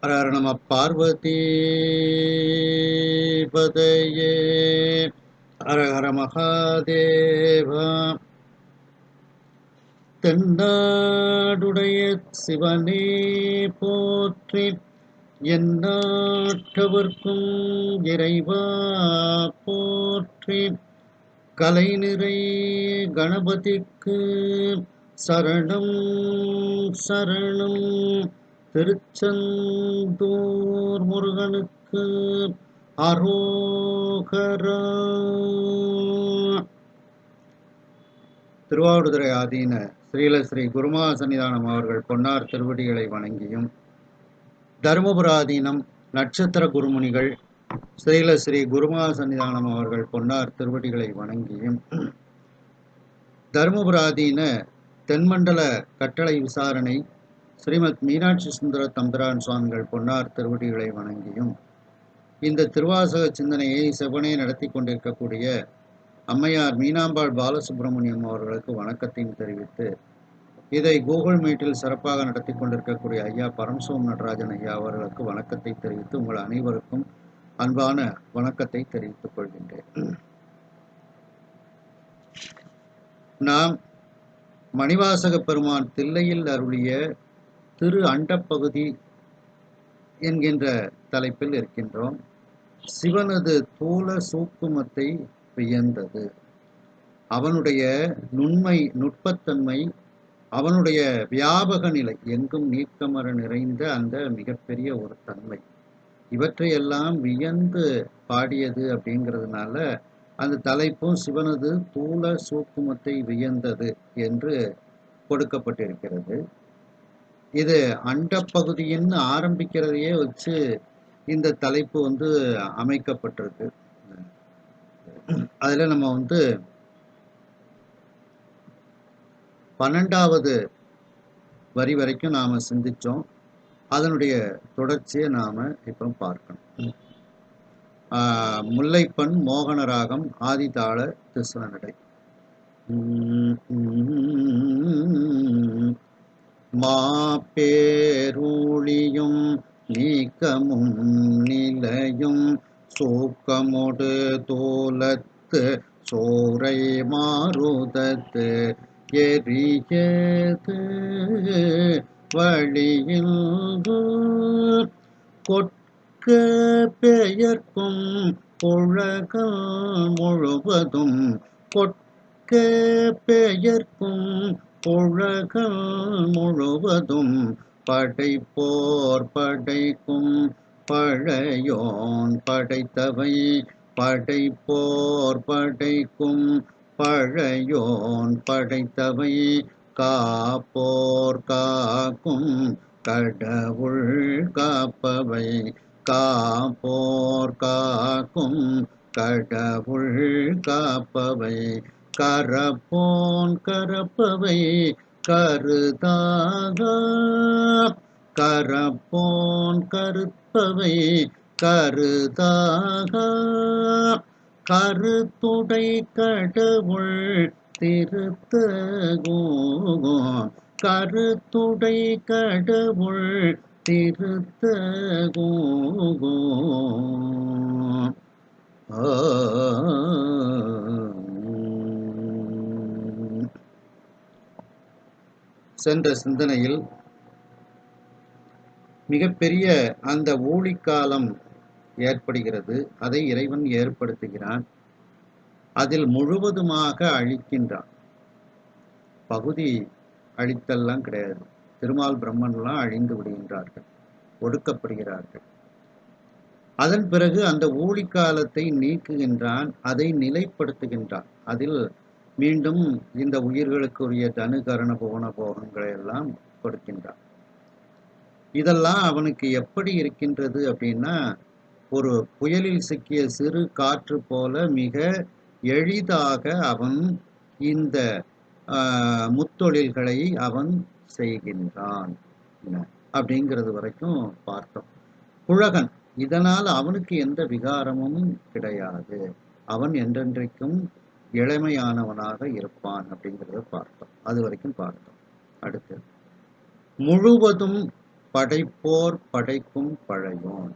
ஹர ஹர நம பார்வதி பதையே ஹர ஹர மகாதேவா. தென்னாடுடைய சிவனே போற்றி, எந்நாட்டவர்க்கும் இறைவா போற்றி. கலைநிறை கணபதிக்கு சரணம் சரணம். திருச்செந்தூர் முருகனுக்கு அரோகரா. திருவாவடுதுறை ஆதீன ஸ்ரீ குருமா சன்னிதானம் அவர்கள் பொன்னார் திருவடிகளை வணங்கியும், தருமபுராதீனம் நட்சத்திர குருமுனிகள் ஸ்ரீ குருமா சன்னிதானம் அவர்கள் பொன்னார் திருவடிகளை வணங்கியும், தருமபுராதீன தென்மண்டல கட்டளை விசாரணை ஸ்ரீமத் மீனாட்சி சுந்தர தம்பிரான் சுவாமிகள் பொன்னார் திருவடிகளை வணங்கியும், இந்த திருவாசக சிந்தனையை செவனே நடத்தி கொண்டிருக்கக்கூடிய அம்மையார் மீனாம்பாள் பாலசுப்ரமணியம் அவர்களுக்கு வணக்கத்தையும் தெரிவித்து, இதை கூகுள் மீட்டில் சிறப்பாக நடத்தி கொண்டிருக்கக்கூடிய ஐயா பரம்சோம் நடராஜன் ஐயா அவர்களுக்கு வணக்கத்தை தெரிவித்து உங்கள் அனைவருக்கும் அன்பான வணக்கத்தை தெரிவித்துக் கொள்கின்றேன். நாம் மணிவாசக பெருமான் தில்லையில் அருளிய திரு அண்டப்பகுதி என்கின்ற தலைப்பில் இருக்கின்றோம். சிவனது தூல சூக்குமத்தை வியந்தது, அவனுடைய நுட்பத்தன்மை, அவனுடைய வியாபக நிலை, எங்கும் நீக்கமர நிறைந்த அந்த மிகப்பெரிய ஒரு தன்மை, இவற்றையெல்லாம் வியந்து பாடியது அப்படிங்கிறதுனால அந்த தலைப்பும் சிவனது தூல சூக்குமத்தை வியந்தது என்று கொடுக்கப்பட்டிருக்கிறது. இது அண்டப்பகுதின்னு ஆரம்பிக்கிறதையே வச்சு இந்த தலைப்பு அமைக்கப்பட்டிருக்கு. அதுல நம்ம 12வது வரி வரைக்கும் நாம சிந்திச்சோம். அதனுடைய தொடர்ச்சியை நாம இப்ப பார்க்கணும். முல்லைப்பண் மோகனராகம் ஆதிதாள திசுநடை. மாப்பேரூழியும் நீக்கமும் நிலையும் சூக்கமொடு தோலத்து சோரை மாறுதத்து எரியது வழியில் கொட்க பெயர்க்கும் புழகள் முழுவதும், கொட்க பெயர்க்கும் புழகள் முழுவதும் படைப்போர் படைக்கும் பழையோன் படைத்தவை, படைப்போர் படைக்கும் பழையோன் படைத்தவை, காப்போர் காக்கும் கடவுள் காப்பவை, காப்போர் காக்கும் கடவுள் காப்பவை, கரப்போன் கரப்பவை கருதாக, கரப்போன் கருப்பவை கருதாக, கருத்துடை கடவுள் திருத்தகும், கருத்துடை கடவுள் திருத்தகும். சென்ற சிந்தனையில் மிகப்பெரிய அந்த ஊழிக்காலம் ஏற்படுகிறது, அதை இறைவன் ஏற்படுத்துகிறான், அதில் முழுவதுமாக அழிக்கின்றான். பகுதி அழித்தல்லாம் கிடையாது. திருமால் பிரம்மன்லாம் அழிந்து விடுகின்றார்கள், ஒடுக்கப்படுகிறார்கள். அதன் பிறகு அந்த ஊழிக்காலத்தை நீக்குகின்றான், அதை நிலைப்படுத்துகின்றான். அதில் மீண்டும் இந்த உயிர்களுக்குரிய தனு கரண புவன போகங்களை எல்லாம் கொடுக்கின்றான். இதெல்லாம் அவனுக்கு எப்படி இருக்கின்றது அப்படின்னா, ஒரு புயலில் சிக்கிய சிறு காற்று போல மிக எளிதாக அவன் இந்த முத்தொழில்களை அவன் செய்கின்றான் அப்படிங்கிறது வரைக்கும் பார்த்தோம். புழகன், இதனால் அவனுக்கு எந்த விகாரமும் கிடையாது, அவன் என்றென்றைக்கும் இளமையானவனாக இருப்பான் அப்படிங்கிறத பார்த்தோம். அது வரைக்கும் பார்த்தோம். அடுத்து முழுவதும் படைப்போர் படைக்கும் பழையோன்.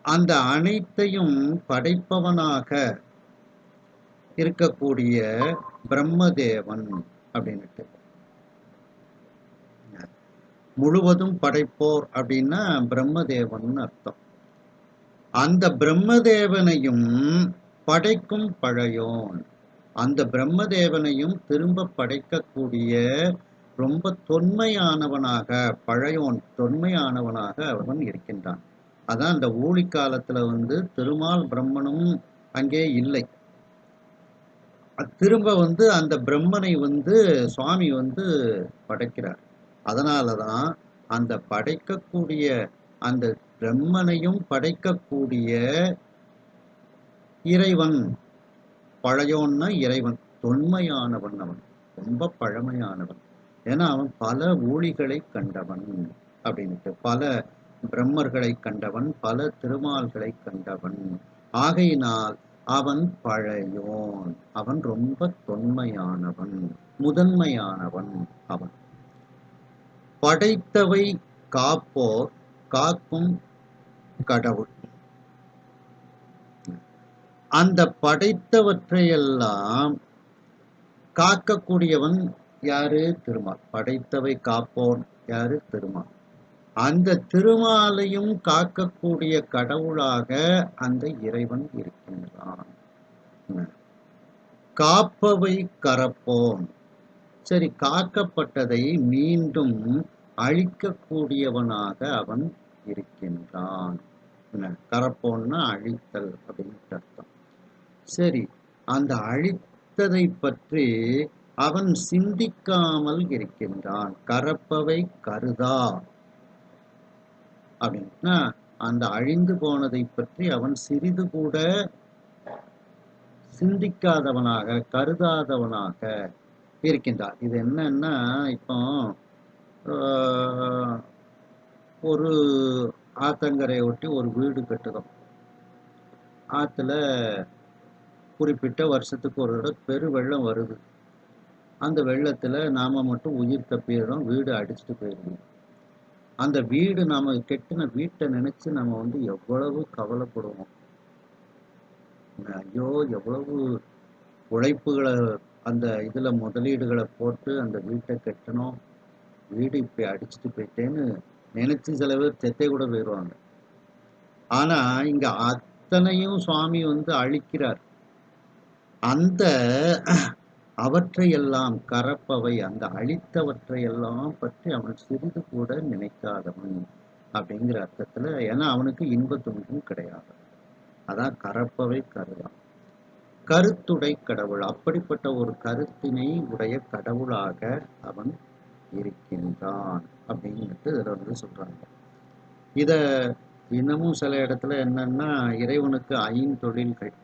அந்த அனைத்தையும் படைப்பவனாக இருக்கக்கூடிய பிரம்மதேவன் அப்படின்னுட்டு. முழுவதும் படைப்போர் அப்படின்னா பிரம்மதேவன் அர்த்தம். அந்த பிரம்மதேவனையும் படைக்கும் பழையோன், அந்த பிரம்மதேவனையும் திரும்ப படைக்கக்கூடிய ரொம்ப தொன்மையானவனாக, பழையோன் தொன்மையானவனாக அவன் இருக்கின்றான். அதான் அந்த ஊழி காலத்துல திருமால் பிரம்மனும் அங்கே இல்லை. திரும்ப அந்த பிரம்மனை சுவாமி படைக்கிறார். அதனாலதான் அந்த படைக்கக்கூடிய அந்த பிரம்மனையும் படைக்கக்கூடிய இறைவன், பழையோன்னா இறைவன், தொன்மையானவன், அவன் ரொம்ப பழமையானவன். ஏன்னா அவன் பல ஊழிகளை கண்டவன் அப்படின்ட்டு, பல பிரம்மர்களை கண்டவன், பல திருமால்களை கண்டவன். ஆகையினால் அவன் பழையோன், அவன் ரொம்ப தொன்மையானவன், முதன்மையானவன். அவன் படைத்தவை காப்போர் காக்கும் கடவுள். அந்த படைத்தவற்றையெல்லாம் காக்கக்கூடியவன் யாரு? திருமால். படைத்தவை காப்போன் யாரு? திருமால். அந்த திருமாலையும் காக்கக்கூடிய கடவுளாக அந்த இறைவன் இருக்கின்றான். காப்பவை கரப்போன். சரி, காக்கப்பட்டதை மீண்டும் அழிக்கக்கூடியவனாக அவன் இருக்கின்றான். கரப்போன்னா அழித்தல் அப்படின்னு அர்த்தம். சரி, அந்த அழித்ததை பற்றி அவன் சிந்திக்காமல் இருக்கின்றான். கரப்பவை கருதா அப்படின்னா அந்த அழிந்து போனதை பற்றி அவன் சிறிது கூட சிந்திக்காதவனாக, கருதாதவனாக இருக்கின்றான். இது என்னன்னா, இப்போ ஒரு ஆத்தங்கரையை ஒட்டி ஒரு வீடு கட்டுதோம். ஆத்துல குறிப்பிட்ட வருஷத்துக்கு ஒரு தடவை பெரு வெள்ளம் வருது. அந்த வெள்ளத்துல நாம மட்டும் உயிர் தப்பிடுறோம், வீடு அடிச்சுட்டு போயிடுவோம். அந்த வீடு, நாம கெட்டின வீட்டை நினைச்சு நம்ம எவ்வளவு கவலைப்படுவோம். ஐயோ, எவ்வளவு உழைப்புகளை அந்த இதுல முதலீடுகளை போட்டு அந்த வீட்டை கட்டணும், வீடு இப்படி அடிச்சுட்டு போயிட்டேன்னு நினைச்சு சில பேர் செத்தே கூட போயிடுவாங்க. ஆனா இங்க அத்தனையும் சுவாமி அழிக்கிறார். அந்த அவற்றையெல்லாம் கரப்பவை, அந்த அழித்தவற்றையெல்லாம் பற்றி அவன் சிறிது கூட நினைக்காதவன் அப்படிங்கிற அர்த்தத்துல. ஏன்னா அவனுக்கு இன்ப துன்பம் கிடையாது. அதான் கரப்பவை கருதான். கருத்துடை கடவுள், அப்படிப்பட்ட ஒரு கருத்தினை உடைய கடவுளாக அவன் இருக்கின்றான் அப்படின்ட்டு இதுல சொல்றாங்க. இத இன்னமும் சில இடத்துல என்னன்னா, இறைவனுக்கு ஐந்தொழில்கள்,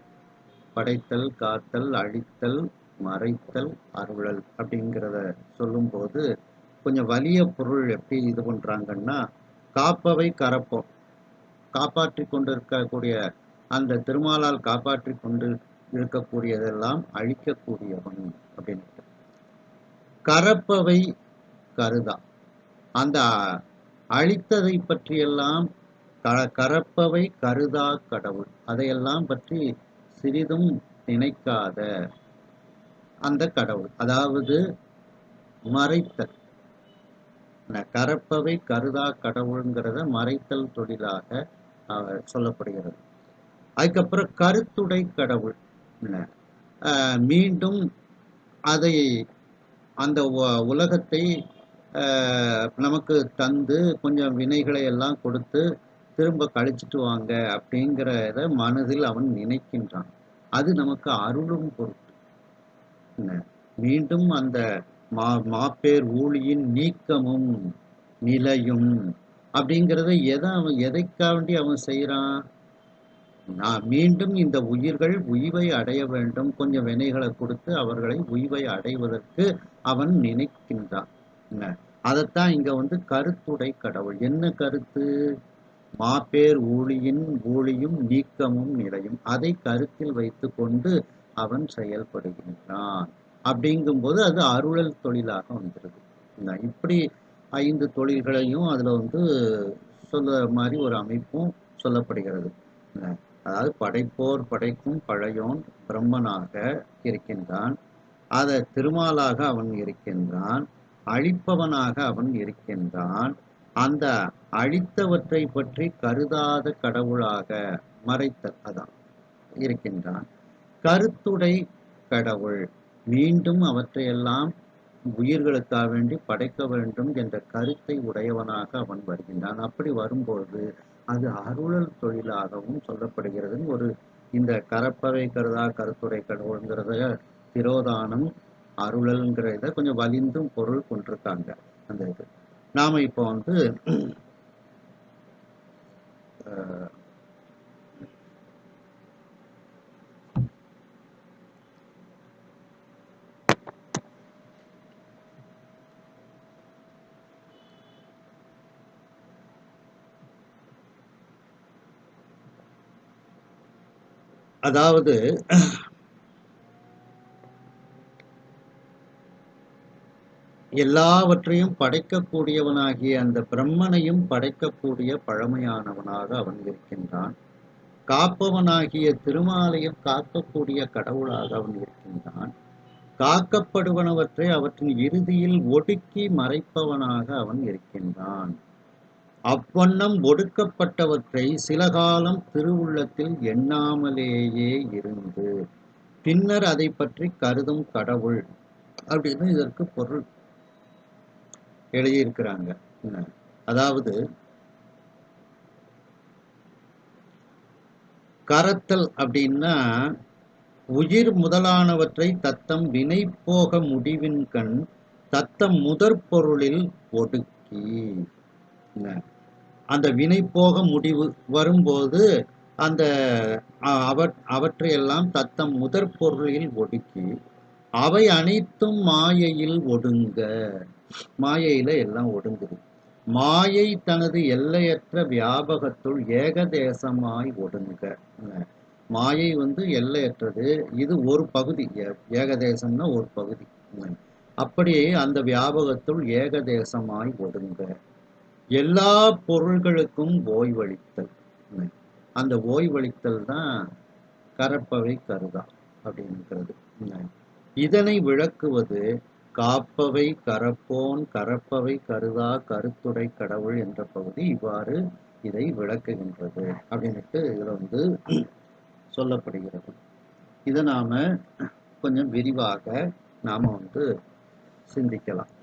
படைத்தல், காத்தல், அழித்தல், மறைத்தல், அருளல் அப்படிங்கிறத சொல்லும் போது கொஞ்சம் வலிய பொருள் எப்படி இது பண்றாங்கன்னா, காப்பவை கரப்போம், காப்பாற்றி கொண்டிருக்கக்கூடிய அந்த திருமாலால் காப்பாற்றி கொண்டு இருக்கக்கூடியதெல்லாம் அழிக்கக்கூடியவன் அப்படின்ட்டு. கரப்பவை கருதா, அந்த அழித்ததை பற்றியெல்லாம் கரப்பவை கருதா கடவுள், அதையெல்லாம் பற்றி சிறிதும் நினைக்காத அந்த கடவுள். அதாவது மறைத்தல், கரப்பவை கருதா கடவுள்ங்கிறத மறைத்தல் தொழிலாக சொல்லப்படுகிறது. அதுக்கப்புறம் கருத்துடை கடவுள், மீண்டும் அதை அந்த உலகத்தை நமக்கு தந்து கொஞ்சம் வினைகளை எல்லாம் கொடுத்து திரும்ப கழிச்சிட்டு வாங்க அப்படிங்கிறத மனதில் அவன் நினைக்கின்றான். அது நமக்கு அருளும் பொருட்டு. மீண்டும் அந்த மாப்பேர் ஊழியின் நீக்கமும் நிலையும் அப்படிங்கிறத எதைக்காண்டி அவன் செய்யறான்? நான் மீண்டும் இந்த உயிர்கள் உய்வை அடைய வேண்டும், கொஞ்சம் வினைகளை கொடுத்து அவர்களை உய்வை அடைவதற்கு அவன் நினைக்கின்றான். அதைத்தான் இங்க கருத்துடை கடவுள். என்ன கருத்து? மாப்பேர் ஊழியும் நீக்கமும் நிலையும், அதை கருத்தில் வைத்து கொண்டு அவன் செயல்படுகின்றான். அப்படிங்கும்போது அது அருளல் தொழிலாக வந்துருது. இப்படி 5 தொழில்களையும் அதில் வந்து சொல்ல மாதிரி ஒரு அமைப்பும் சொல்லப்படுகிறது. அதாவது படைப்போர் படைக்கும் பழையோன் பிரம்மனாக இருக்கின்றான். அத திருமாலாக அவன் இருக்கின்றான். அழிப்பவனாக அவன் இருக்கின்றான். அந்த அழித்தவற்றை பற்றி கருதாத கடவுளாக மறைத்தல் அதான் இருக்கின்றான். கருத்துடை கடவுள் மீண்டும் அவற்றையெல்லாம் உயிர்களுக்காக வேண்டி படைக்க வேண்டும் என்ற கருத்தை உடையவனாக அவன் வருகின்றான். அப்படி வரும்போது அது அருளல் தொழிலாகவும் சொல்லப்படுகிறது. ஒரு இந்த கரப்பவை கருதா கருத்துடை கடவுள்ங்கிறத திரோதானம் அருளல்ங்கிற இதை கொஞ்சம் வலிந்தும் பொருள் கொண்டிருக்காங்க. அந்த இது நாம இப்போ வந்து அதாவது எல்லாவற்றையும் படைக்கக்கூடியவனாகிய அந்த பிரம்மனையும் படைக்கக்கூடிய பழமையானவனாக அவன் இருக்கின்றான். காப்பவனாகிய திருமாலையும் காக்கக்கூடிய கடவுளாக அவன் இருக்கின்றான். காக்கப்படுவனவற்றை அவற்றின் இறுதியில் ஒடுக்கி மறைப்பவனாக அவன் இருக்கின்றான். அவ்வண்ணம் ஒடுக்கப்பட்டவற்றை சில காலம் திருவுள்ளத்தில் எண்ணாமலேயே இருந்து பின்னர் அதை பற்றி கருதும் கடவுள் அப்படின்னு இதற்கு பொருள் எழுதியிருக்கிறாங்க. அதாவது கரத்தல் அப்படின்னா உயிர் முதலானவற்றை தத்தம் வினை போக முடிவின் கண் தத்தம் முதற் பொருளில் ஒடுக்கி, அந்த வினை போக முடிவு வரும்போது அந்த அவற்றையெல்லாம் தத்தம் முதற் பொருளில் ஒடுக்கி அவை அனைத்தும் மாயையில் ஒடுங்க. மாயையில எல்லாம் ஒடுங்குது. மாயை தனது எல்லையற்ற வியாபகத்துள் ஏகதேசமாய் ஒடுங்க. மாயை வந்து எல்லையற்றது. இது ஒரு பகுதி. ஏகதேசம்னா ஒரு பகுதி. அப்படியே அந்த வியாபகத்துள் ஏகதேசமாய் ஒடுங்க. எல்லா பொருள்களுக்கும் ஓய்வளித்தல். அந்த ஓய்வளித்தல் தான் கரப்பவை கருதா அப்படிங்கிறது. இதனை விளக்குவது காப்பவை கரப்போன் கரப்பவை கருதா கருத்துடை கடவுள் என்ற பகுதி இவ்வாறு இதை விளக்குகின்றது அப்படின்ட்டு இதுல வந்து சொல்லப்படுகிறது. இதை நாம கொஞ்சம் விரிவாக நாம வந்து சிந்திக்கலாம்.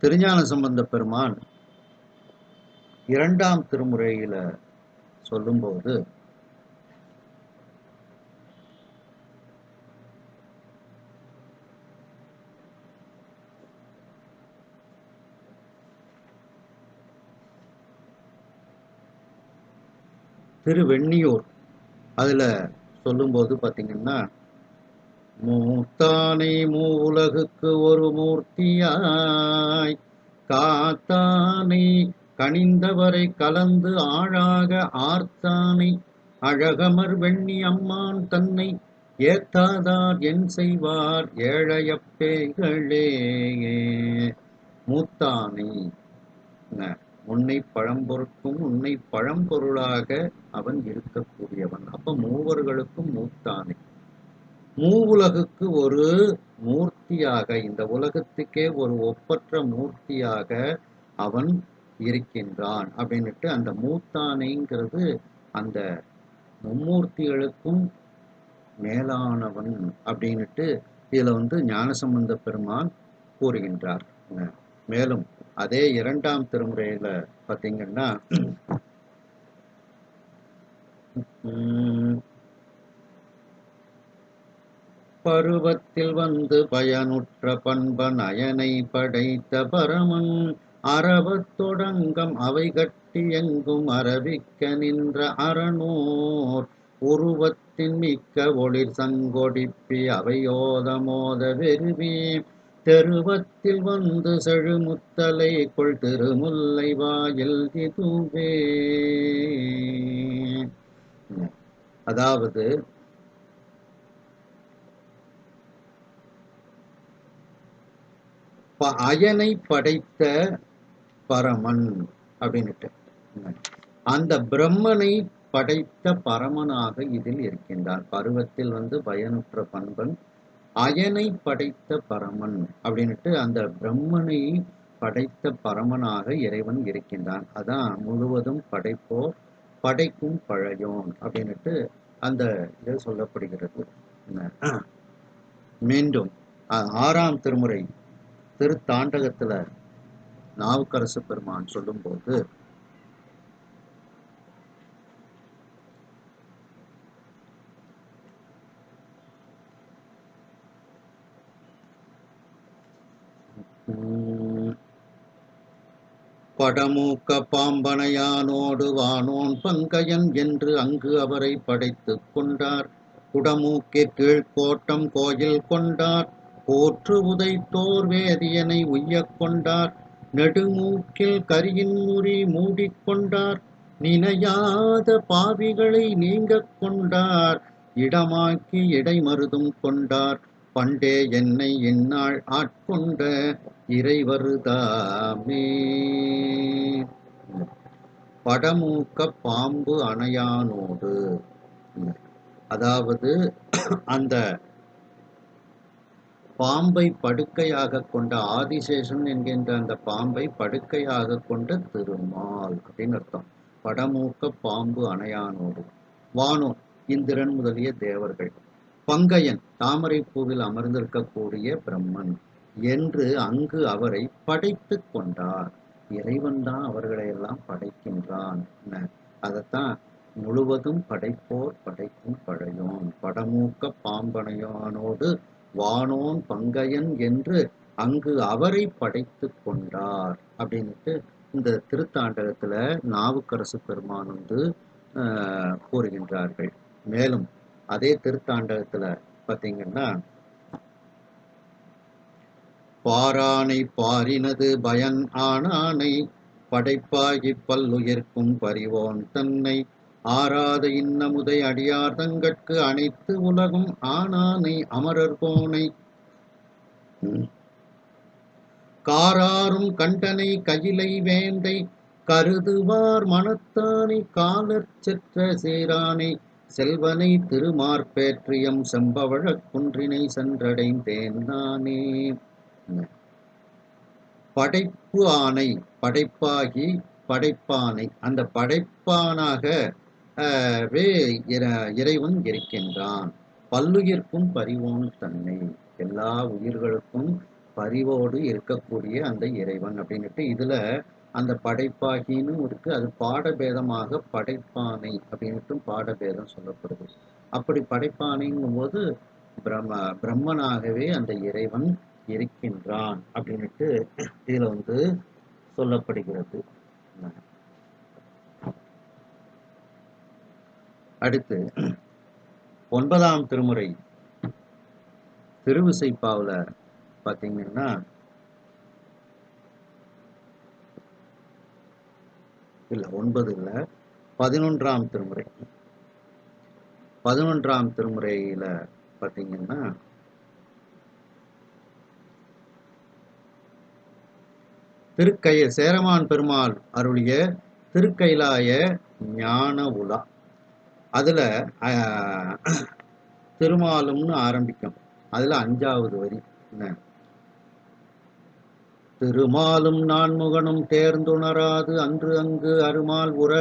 திருஞான சம்பந்த பெருமான் 2ஆம் திருமுறையில சொல்லும்போது திருவெண்ணியூர் அதுல சொல்லும்போது பாத்தீங்கன்னா, மூத்தானை மூவுலகுக்கு ஒரு மூர்த்தியாய் காத்தானை கனிந்தவரை கலந்து ஆழாக ஆர்த்தானை அழகமர் வெண்ணி அம்மான் தன்னை ஏத்தாதார் என் செய்வார் ஏழையப்பேகளே. மூத்தானை உன்னை பழம்பொருட்கும் உன்னை பழம்பொருளாக அவன் இருக்கக்கூடியவன். அப்ப மூவர்களுக்கும் மூத்தானை, மூவுலகுக்கு ஒரு மூர்த்தியாக, இந்த உலகத்துக்கே ஒரு ஒப்பற்ற மூர்த்தியாக அவன் இருக்கின்றான் அப்படின்னுட்டு அந்த மூத்தானைங்கிறது அந்த மும்மூர்த்திகளுக்கும் மேலானவன் அப்படின்னுட்டு இதுல வந்து ஞானசம்பந்த பெருமான் கூறுகின்றார். மேலும் அதே 2ஆம் திருமுறையில பாத்தீங்கன்னா, பருவத்தில் வந்து பயனுற்ற பண்பன் அயனை படைத்த பரமன் அறவத் தொடங்கம் அவை கட்டி எங்கும் அரவிக்க நின்ற அறனோர் உருவத்தின் மிக்க ஒளிர் சங்கொடிப்பி அவையோத மோத வெறுவி தெருவத்தில் வந்து செழுமுத்தலை கொள் திருமுல்லை வாயில் இதுவே. அதாவது அயனை படைத்த பரமன் அப்படின்னுட்டு அந்த பிரம்மனை படைத்த பரமனாக இதில் இருக்கின்றான். பருவத்தில் வந்து பயனுற்ற பண்பன் அயனை படைத்த பரமன் அப்படின்னுட்டு அந்த பிரம்மனை படைத்த பரமனாக இறைவன் இருக்கின்றான். அதான் முழுவதும் படைப்போர் படைக்கும் பழையோன் அப்படின்னுட்டு அந்த இது சொல்லப்படுகிறது. மீண்டும் 6ஆம் திருமுறை திருத்தாண்டகத்துல நாவுக்கரசு பெருமான் சொல்லும்போது படமூக்க பாம்பனையானோடு வானோன் பங்கயன் என்று அங்கு அவரை படைத்துக் கொண்டார். குடமூக்கிற் கீழ்கோட்டம் கோயில் கொண்டார். போற்று உதைத்தோர் வேதியனை உய்யக் கொண்டார். நெடுமூக்கில் கரியின் முறி மூடிக்கொண்டார். நினையாத பாவிகளை நீங்கக் கொண்டார். இடமாக்கி இடைமருதும் கொண்டார். பண்டே என்னை இந்நாள் ஆட்கொண்ட இறைவருதாமே. படமூக்க பாம்பு அணையானோடு, அதாவது அந்த பாம்பை படுக்கையாக கொண்ட ஆதிசேஷன் என்கின்ற அந்த பாம்பை படுக்கையாக கொண்ட திருமால் அப்படின்னு அர்த்தம். படமூக்க பாம்பு அணையானோடு, வானோன் இந்திரன் முதலிய தேவர்கள், பங்கையன் தாமரை பூவில் அமர்ந்திருக்கக்கூடிய பிரம்மன் என்று அங்கு அவரை படைத்து கொண்டார். இறைவன் தான் அவர்களை எல்லாம் படைக்கின்றான். அதைத்தான் முழுவதும் படைப்போர் படைக்கும் பழையோன் படமூக்க பாம்பனையானோடு வானோன் பங்கையன் என்று அங்கு அவரை படைத்து கொண்டார் அப்படின்ட்டு இந்த திருத்தாண்டகத்துல நாவுக்கரசு பெருமான் வந்து கூறுகின்றார்கள். மேலும் அதே திருத்தாண்டகத்துல பார்த்தீங்கன்னா, பாரானை பாரினது பயன் ஆனானை படைப்பாகி பல்லுயிர்க்கும் பரிவோன் தன்னை ஆராத இன்னமுதை அடியார் தங்கட்கு அனைத்து உலகும் ஆனானை அமரர் கோனை காராரும் கண்டனை கையிலை வேந்தை கருதுவார் மனத்தானை காலற் செற்ற சேரானை செல்வனை திருமார்பேற்றியம் செம்பவழக் குன்றினை சென்றடைந்தேன் நானே. படைப்பு ஆணை படைப்பாகி படைப்பானை அந்த படைப்பானாக இறைவன் இருக்கின்றான். பல்லுயிர்க்கும் பரிவோன் தன்னை எல்லா உயிர்களுக்கும் பரிவோடு இருக்கக்கூடிய அந்த இறைவன் அப்படின்னுட்டு இதுல அந்த படைப்பாகின்னு இருக்கு. அது பாடபேதமாக படைப்பானை அப்படின்ட்டு பாடபேதம் சொல்லப்படுது. அப்படி படைப்பானைங்கும் போது பிரம்மனாகவே அந்த இறைவன் இருக்கின்றான் அப்படின்னுட்டு இதுல வந்து சொல்லப்படுகிறது. அடுத்து 9ஆம் திருமுறை திருவிசைப்பாவுல பார்த்தீங்கன்னா, இல்ல 9 இல்ல 11ஆம் திருமுறை 11ஆம் திருமுறையில பார்த்தீங்கன்னா, சேரமான் பெருமாள் அருளிய திருக்கைலாய ஞான உலா, அதுல திருமாலும்னு ஆரம்பிக்கும். அதுல 5வது வரி திருமாலும் நான்முகனும் தேர்ந்துணராது அன்று அங்கு அருமால் உற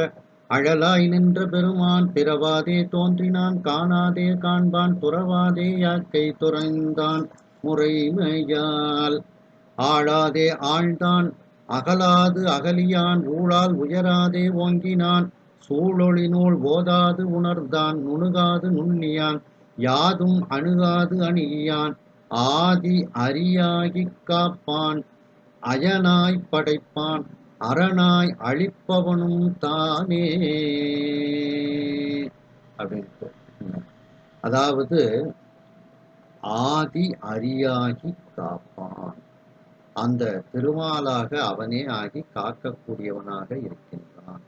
அழலாய் நின்ற பெருமான் பிறவாதே தோன்றினான் காணாதே காண்பான் துறவாதே யாக்கை துறைந்தான் முறைமையால் ஆளாதே ஆழ்ந்தான் அகலாது அகலியான் ஊழால் உயராதே ஓங்கினான் சூழொளி நூல் ஓதாது உணர்ந்தான் நுணுகாது நுண்ணியான் யாதும் அணுகாது அணியான் ஆதி அரியாகி காப்பான் அயனாய் படைப்பான் அரணாய் அழிப்பவனும் தானே அப்படின்ட்டு. அதாவது ஆதி அரியாகி காப்பான். அந்த திருமாலாக அவனே ஆகி காக்கக்கூடியவனாக இருக்கின்றான்.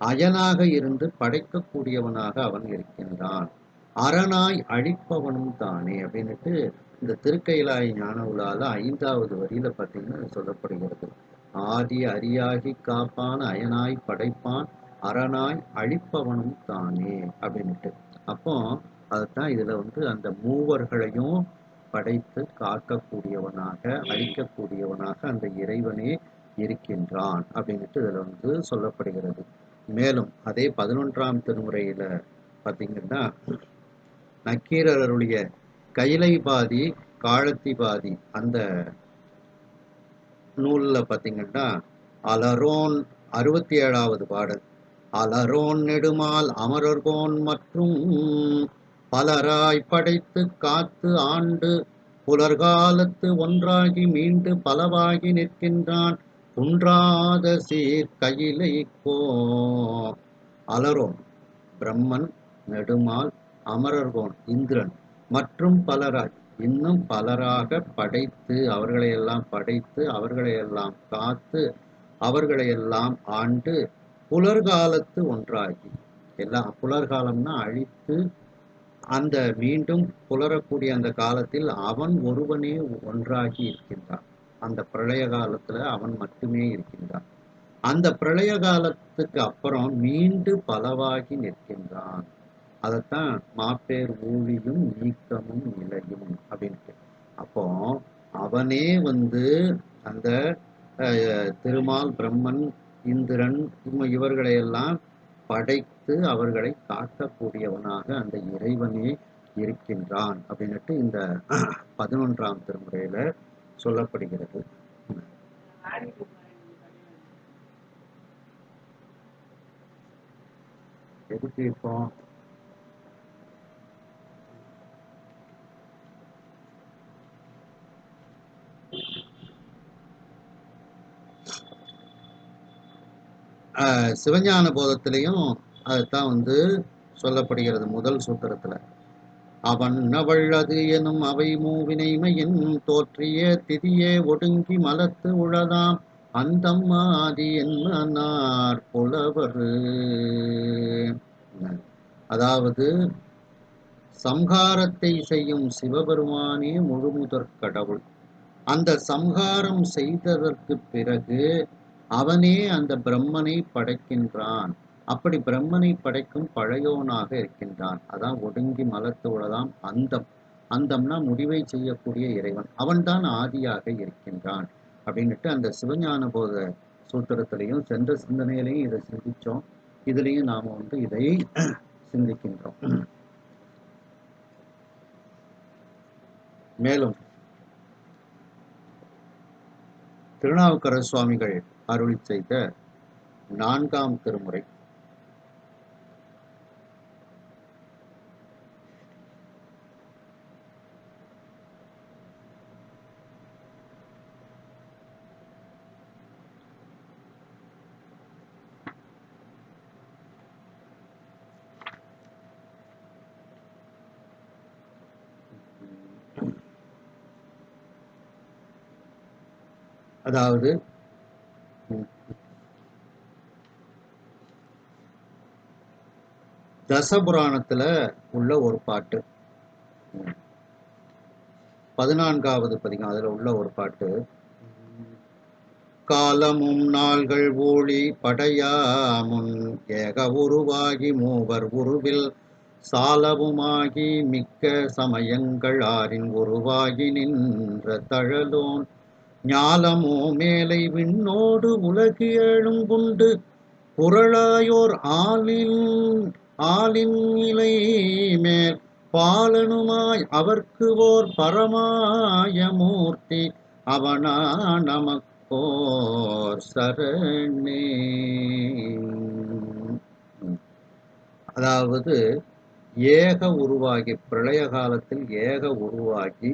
அயனாக இருந்து படைக்கக்கூடியவனாக அவன் இருக்கின்றான். அரணாய் அழிப்பவனும் தானே அப்படின்னுட்டு இந்த திருக்கைலாய ஞான உலால 5வது வரியில பார்த்தீங்கன்னா சொல்லப்படுகிறது. ஆதி அரியாகி காப்பான், அயனாய் படைப்பான், அரணாய் அழிப்பவனும் தானே அப்படின்னுட்டு. அப்போ அதுதான் இதுல அந்த மூவர்களையும் படைத்து காக்கக்கூடியவனாக அழிக்கக்கூடியவனாக அந்த இறைவனே இருக்கின்றான் அப்படின்னுட்டு இதுல சொல்லப்படுகிறது. மேலும் அதே 11ஆம் திருமுறையில பார்த்தீங்கன்னா நக்கீரர் அருளிய கைலை பாதி காழத்தி பாதி அந்த நூல்ல பார்த்தீங்கன்னா அலரோன் 67வது பாடல். அலரோன் நெடுமால் அமரர்கோன் மற்றும் பலராய் படைத்து காத்து ஆண்டு புலர்காலத்து ஒன்றாகி மீண்டு பலவாகி நிற்கின்றான் குன்றாத சீர் கையிலைக்கோ. அலரோன் பிரம்மன், நெடுமால், அமரர்கோன் இந்திரன் மற்றும் பலராய் இன்னும் பலராக படைத்து அவர்களையெல்லாம் காத்து அவர்களையெல்லாம் ஆண்டு புலர்காலத்து ஒன்றாகி, எல்லாம் புலர்காலம்னா அழித்து அந்த மீண்டும் புலரக்கூடிய அந்த காலத்தில் அவன் ஒருவனே ஒன்றாகி இருக்கின்றான். அந்த பிரளய காலத்துல அவன் மட்டுமே இருக்கின்றான். அந்த பிரளய காலத்துக்கு அப்புறம் மீண்டு பலவாகி நிற்கின்றான். அதைத்தான் மாப்பேர் ஊழியும் நீக்கமும் நிலையும் அப்படின்ட்டு. அப்போ அவனே அந்த திருமால், பிரம்மன், இந்திரன் இவர்களையெல்லாம் படைத்து அவர்களை காக்கக்கூடியவனாக அந்த இறைவனே இருக்கின்றான் அப்படின்னுட்டு இந்த 11ஆம் திருமுறையில சொல்லப்படுகிறது. எதுக்கு இப்போ சிவஞான போதத்திலையும் அதுதான் சொல்லப்படுகிறது. முதல் சூத்திரத்துல அவன் அவள் அது எனும் அவை மூவினைமையின் தோற்றிய திதியே ஒடுங்கி மலத்து உழதாம் அந்தம் ஆதி என்னார் புலவர். அதாவது சம்ஹாரத்தை செய்யும் சிவபெருமானே முழுமுதற் கடவுள். அந்த சம்ஹாரம் செய்ததற்கு பிறகு அவனே அந்த பிரம்மனை படைக்கின்றான். அப்படி பிரம்மனை படைக்கும் பழையோனாக இருக்கின்றான். அதான் ஒடுங்கி மலத்து உளதாம் அந்தம். அந்தம்னா முடிவை செய்யக்கூடிய இறைவன். அவன்தான் ஆதியாக இருக்கின்றான் அப்படின்னுட்டு அந்த சிவஞான போத சூத்திரத்திலையும் சென்ற சிந்தனையிலையும் இதை சிந்திச்சோம். இதுலையும் நாம இதை சிந்திக்கின்றோம். மேலும் திருநாவுக்கரசு சுவாமிகள் அருளி செய்த 4ஆம் திருமுறை அதாவது தசபுராணத்துல உள்ள ஒரு பாட்டு, 14வது பதிகம், அதுல உள்ள ஒரு பாட்டு. காலமும் நாள்கள் ஊழி படையாமுன் ஏக உருவாகி மூவர் உருவில் சாலவுமாகி மிக்க சமயங்கள் ஆறின் உருவாகி நின்ற தழலோன் ஞாலமோ மேலை விண்ணோடு உலகு எழுங்குண்டு புரளாயோர் ஆலின் இலை மேல் பாலனுமாய் அவர்க்கு ஓர் பரமாய மூர்த்தி அவனா நமக்கோர் சரணே. அதாவது ஏக உருவாகி, பிரளய காலத்தில் ஏக உருவாகி,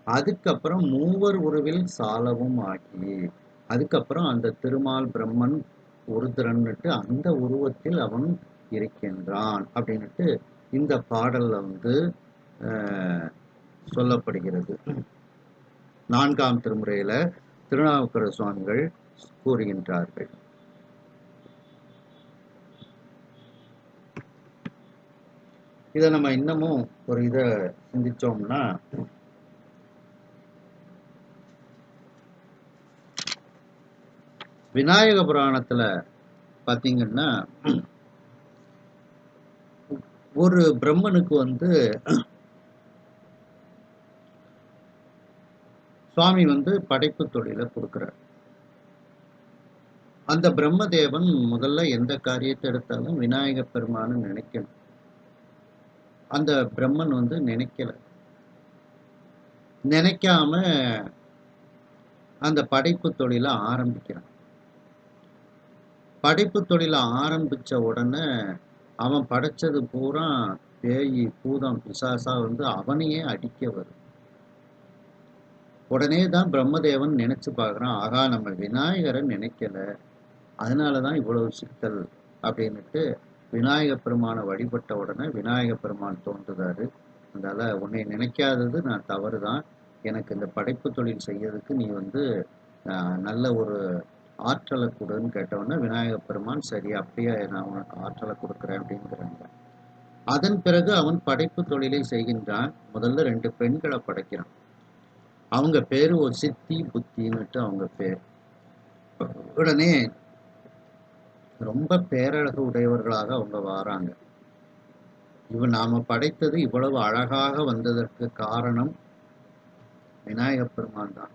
அதுக்கப்புறம் மூவர் உருவில் சாலவும் ஆகி, அதுக்கப்புறம் அந்த திருமால் பிரம்மன் ஒருத்தரன்னுட்டு அந்த உருவத்தில் அவன் இருக்கின்றான் அப்படின்னுட்டு இந்த பாடல்ல சொல்லப்படுகிறது. 4ஆம் திருமுறையில திருநாவுக்கரசு சுவாமிகள் கூறுகின்றார்கள். இதை நம்ம இன்னமும் ஒரு இதை சிந்திச்சோம்னா, விநாயக புராணத்துல பாத்தீங்கன்னா, ஒரு பிரம்மனுக்கு சுவாமி படைப்பு தொழிலை கொடுக்கிறார். அந்த பிரம்மதேவன் முதல்ல எந்த காரியத்தை எடுத்தாலும் விநாயக பெருமானு நினைக்கணும். அந்த பிரம்மன் நினைக்கல. நினைக்காம அந்த படைப்பு தொழிலை ஆரம்பிக்கிறான். படைப்பு தொழிலை ஆரம்பிச்ச உடனே அவன் படைச்சது பூரா பேய், பூதம், பிசாசா அவனையே அடிக்க வரும். உடனே தான் பிரம்மதேவன் நினைச்சு பார்க்குறான், ஆகா நம்ம விநாயகரை நினைக்கல, அதனாலதான் இவ்வளவு சிக்கல் அப்படின்னுட்டு விநாயக பெருமானை வழிபட்ட உடனே விநாயக பெருமான் தோன்றுதாரு. அதனால உன்னை நினைக்காதது நான் தவறுதான், எனக்கு இந்த படைப்பு தொழில் செய்யறதுக்கு நீ நல்ல ஒரு ஆற்றலை கொடுன்னு கேட்டவுடனே விநாயக பெருமான் சரி அப்படியே நான் உனக்கு ஆற்றலை கொடுக்குறேன் அப்படிங்கிறாங்க. அதன் பிறகு அவன் படைப்பு தொழிலை செய்கின்றான். முதல்ல 2 பெண்களை படைக்கிறான். அவங்க பேரு ஒரு சித்தி புத்தின்னுட்டு அவங்க பேர். உடனே ரொம்ப பேரழகு உடையவர்களாக அவங்க வாராங்க. நாம படைத்தது இவ்வளவு அழகாக வந்ததற்கு காரணம் விநாயக பெருமான் தான்.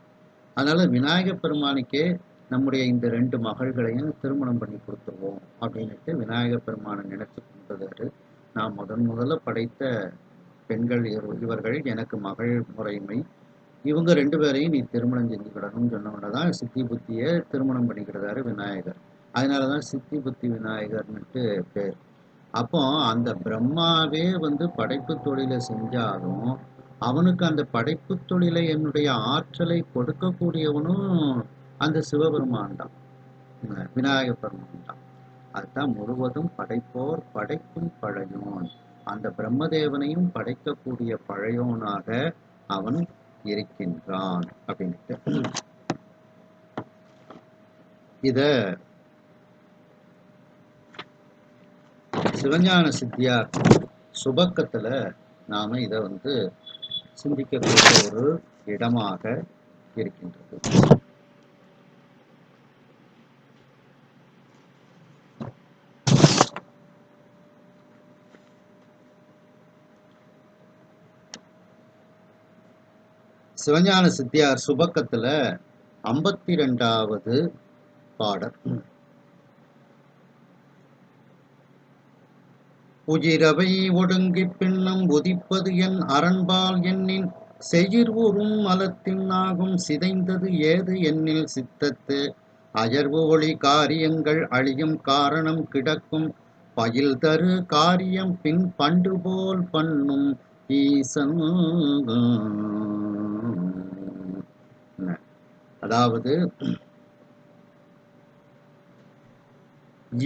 அதனால விநாயக பெருமானுக்கே நம்முடைய இந்த 2 மகள்களையும் திருமணம் பண்ணி கொடுத்துருவோம் அப்படின்னுட்டு விநாயக பெருமானை நினைச்சு கொண்டதாரு. நான் முதல்ல படைத்த பெண்கள் இவர்கள் எனக்கு மகள் முறைமை, இவங்க 2 பேரையும் நீ திருமணம் செஞ்சுக்கிடணும்னு சொன்னவனதான் சித்தி புத்தியை திருமணம் பண்ணிக்கிட்டதாரு விநாயகர். அதனாலதான் சித்தி புத்தி விநாயகர்னுட்டு பேர். அப்போ அந்த பிரம்மாவே படைப்பு தொழிலை செஞ்சாலும் அவனுக்கு அந்த படைப்பு தொழிலை என்னுடைய ஆற்றலை கொடுக்கக்கூடியவனும் அந்த சிவபெருமான் தான், விநாயக பெருமான் தான். அதுதான் முழுவதும் படைப்போர் படைக்கும் பழையோன். அந்த பிரம்மதேவனையும் படைக்கக்கூடிய பழையோனாக அவன் இருக்கின்றான் அப்படின்ட்டு இத சிவஞான சித்தியார் சுபக்கத்துல நாம இதை சிந்திக்கக்கூடிய ஒரு இடமாக இருக்கின்றது. சிவஞான சித்தியார் சுபக்கத்துல 52வது பாடல். உயிரவை ஒடுங்கி பின்னம் உதிப்பது என் அரண்பால் எண்ணின் செயிர்வுறும் மலத்தின் ஆகும் சிதைந்தது ஏது என்னில் சித்தத்து அயர்வு ஒளி காரியங்கள் அழியும் காரணம் கிடக்கும் பயில் தரு காரியம் பின் பண்டு போல் பண்ணும் ஈசன். அதாவது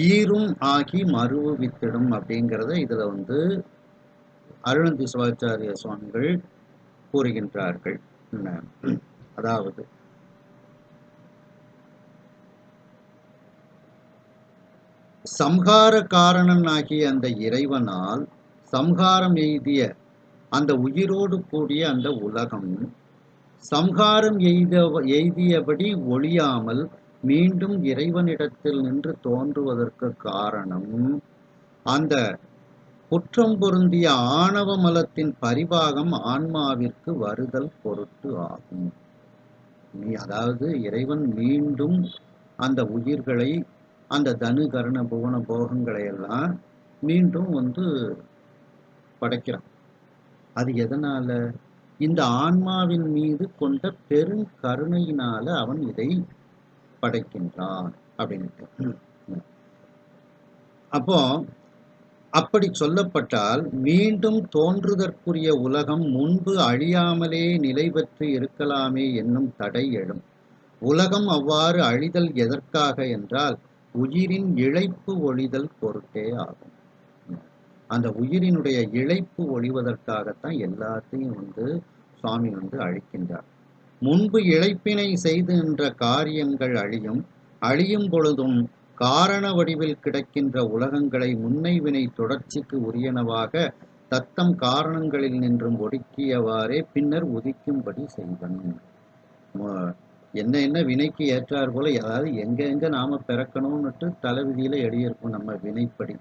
ஈரும் ஆகி மருவு வித்திடும் அப்படிங்கிறத இதுல அருணந்தி சிவாச்சாரிய சுவாமிகள் கூறுகின்றார்கள். அதாவது சம்ஹார காரணன் ஆகிய அந்த இறைவனால் சம்ஹாரம் எய்திய அந்த உயிரோடு கூடிய அந்த உலகம் சம்ஹாரம் எய்தியபடி ஒழியாமல் மீண்டும் இறைவனிடத்தில் நின்று தோன்றுவதற்கு காரணம் அந்த குற்றம் பொருந்திய ஆணவ மலத்தின் பரிபாகம் ஆன்மாவிற்கு வருதல் பொருட்டு ஆகும். அதாவது இறைவன் மீண்டும் அந்த உயிர்களை அந்த தனு கரண புவன போகங்களை எல்லாம் மீண்டும் படைக்கிறான். அது எதனால? இந்த ஆன்மாவின் மீது கொண்ட பெரும் கருணையினால அவன் இதை படைக்கின்றான் அப்படின்ட்டு. அப்போ அப்படி சொல்லப்பட்டால் மீண்டும் தோன்றுதற்குரிய உலகம் முன்பு அழியாமலே நிலை பெற்று இருக்கலாமே என்னும் தடை எழும். உலகம் அவ்வாறு அழிதல் எதற்காக என்றால் உயிரின் இழைப்பு ஒழிதல் பொருட்டே ஆகும். அந்த உயிரினுடைய இழைப்பு ஒழிவதற்காகத்தான் எல்லாத்தையும் சுவாமி அழிக்கின்றார். முன்பு இழைப்பினை செய்து என்ற காரியங்கள் அழியும் பொழுதும் காரண வடிவில் கிடக்கின்ற உலகங்களை முன்னை வினை தொடர்ச்சிக்கு உரியனவாக தத்தம் காரணங்களில் நின்றும் ஒடுக்கியவாறே பின்னர் உதிக்கும்படி செய்வன். என்ன என்ன வினைக்கு ஏற்றார் போல, அதாவது எங்க நாம பிறக்கணும்னுட்டு தலைவிதியில எழுதியிருக்கும் நம்ம வினைப்படி.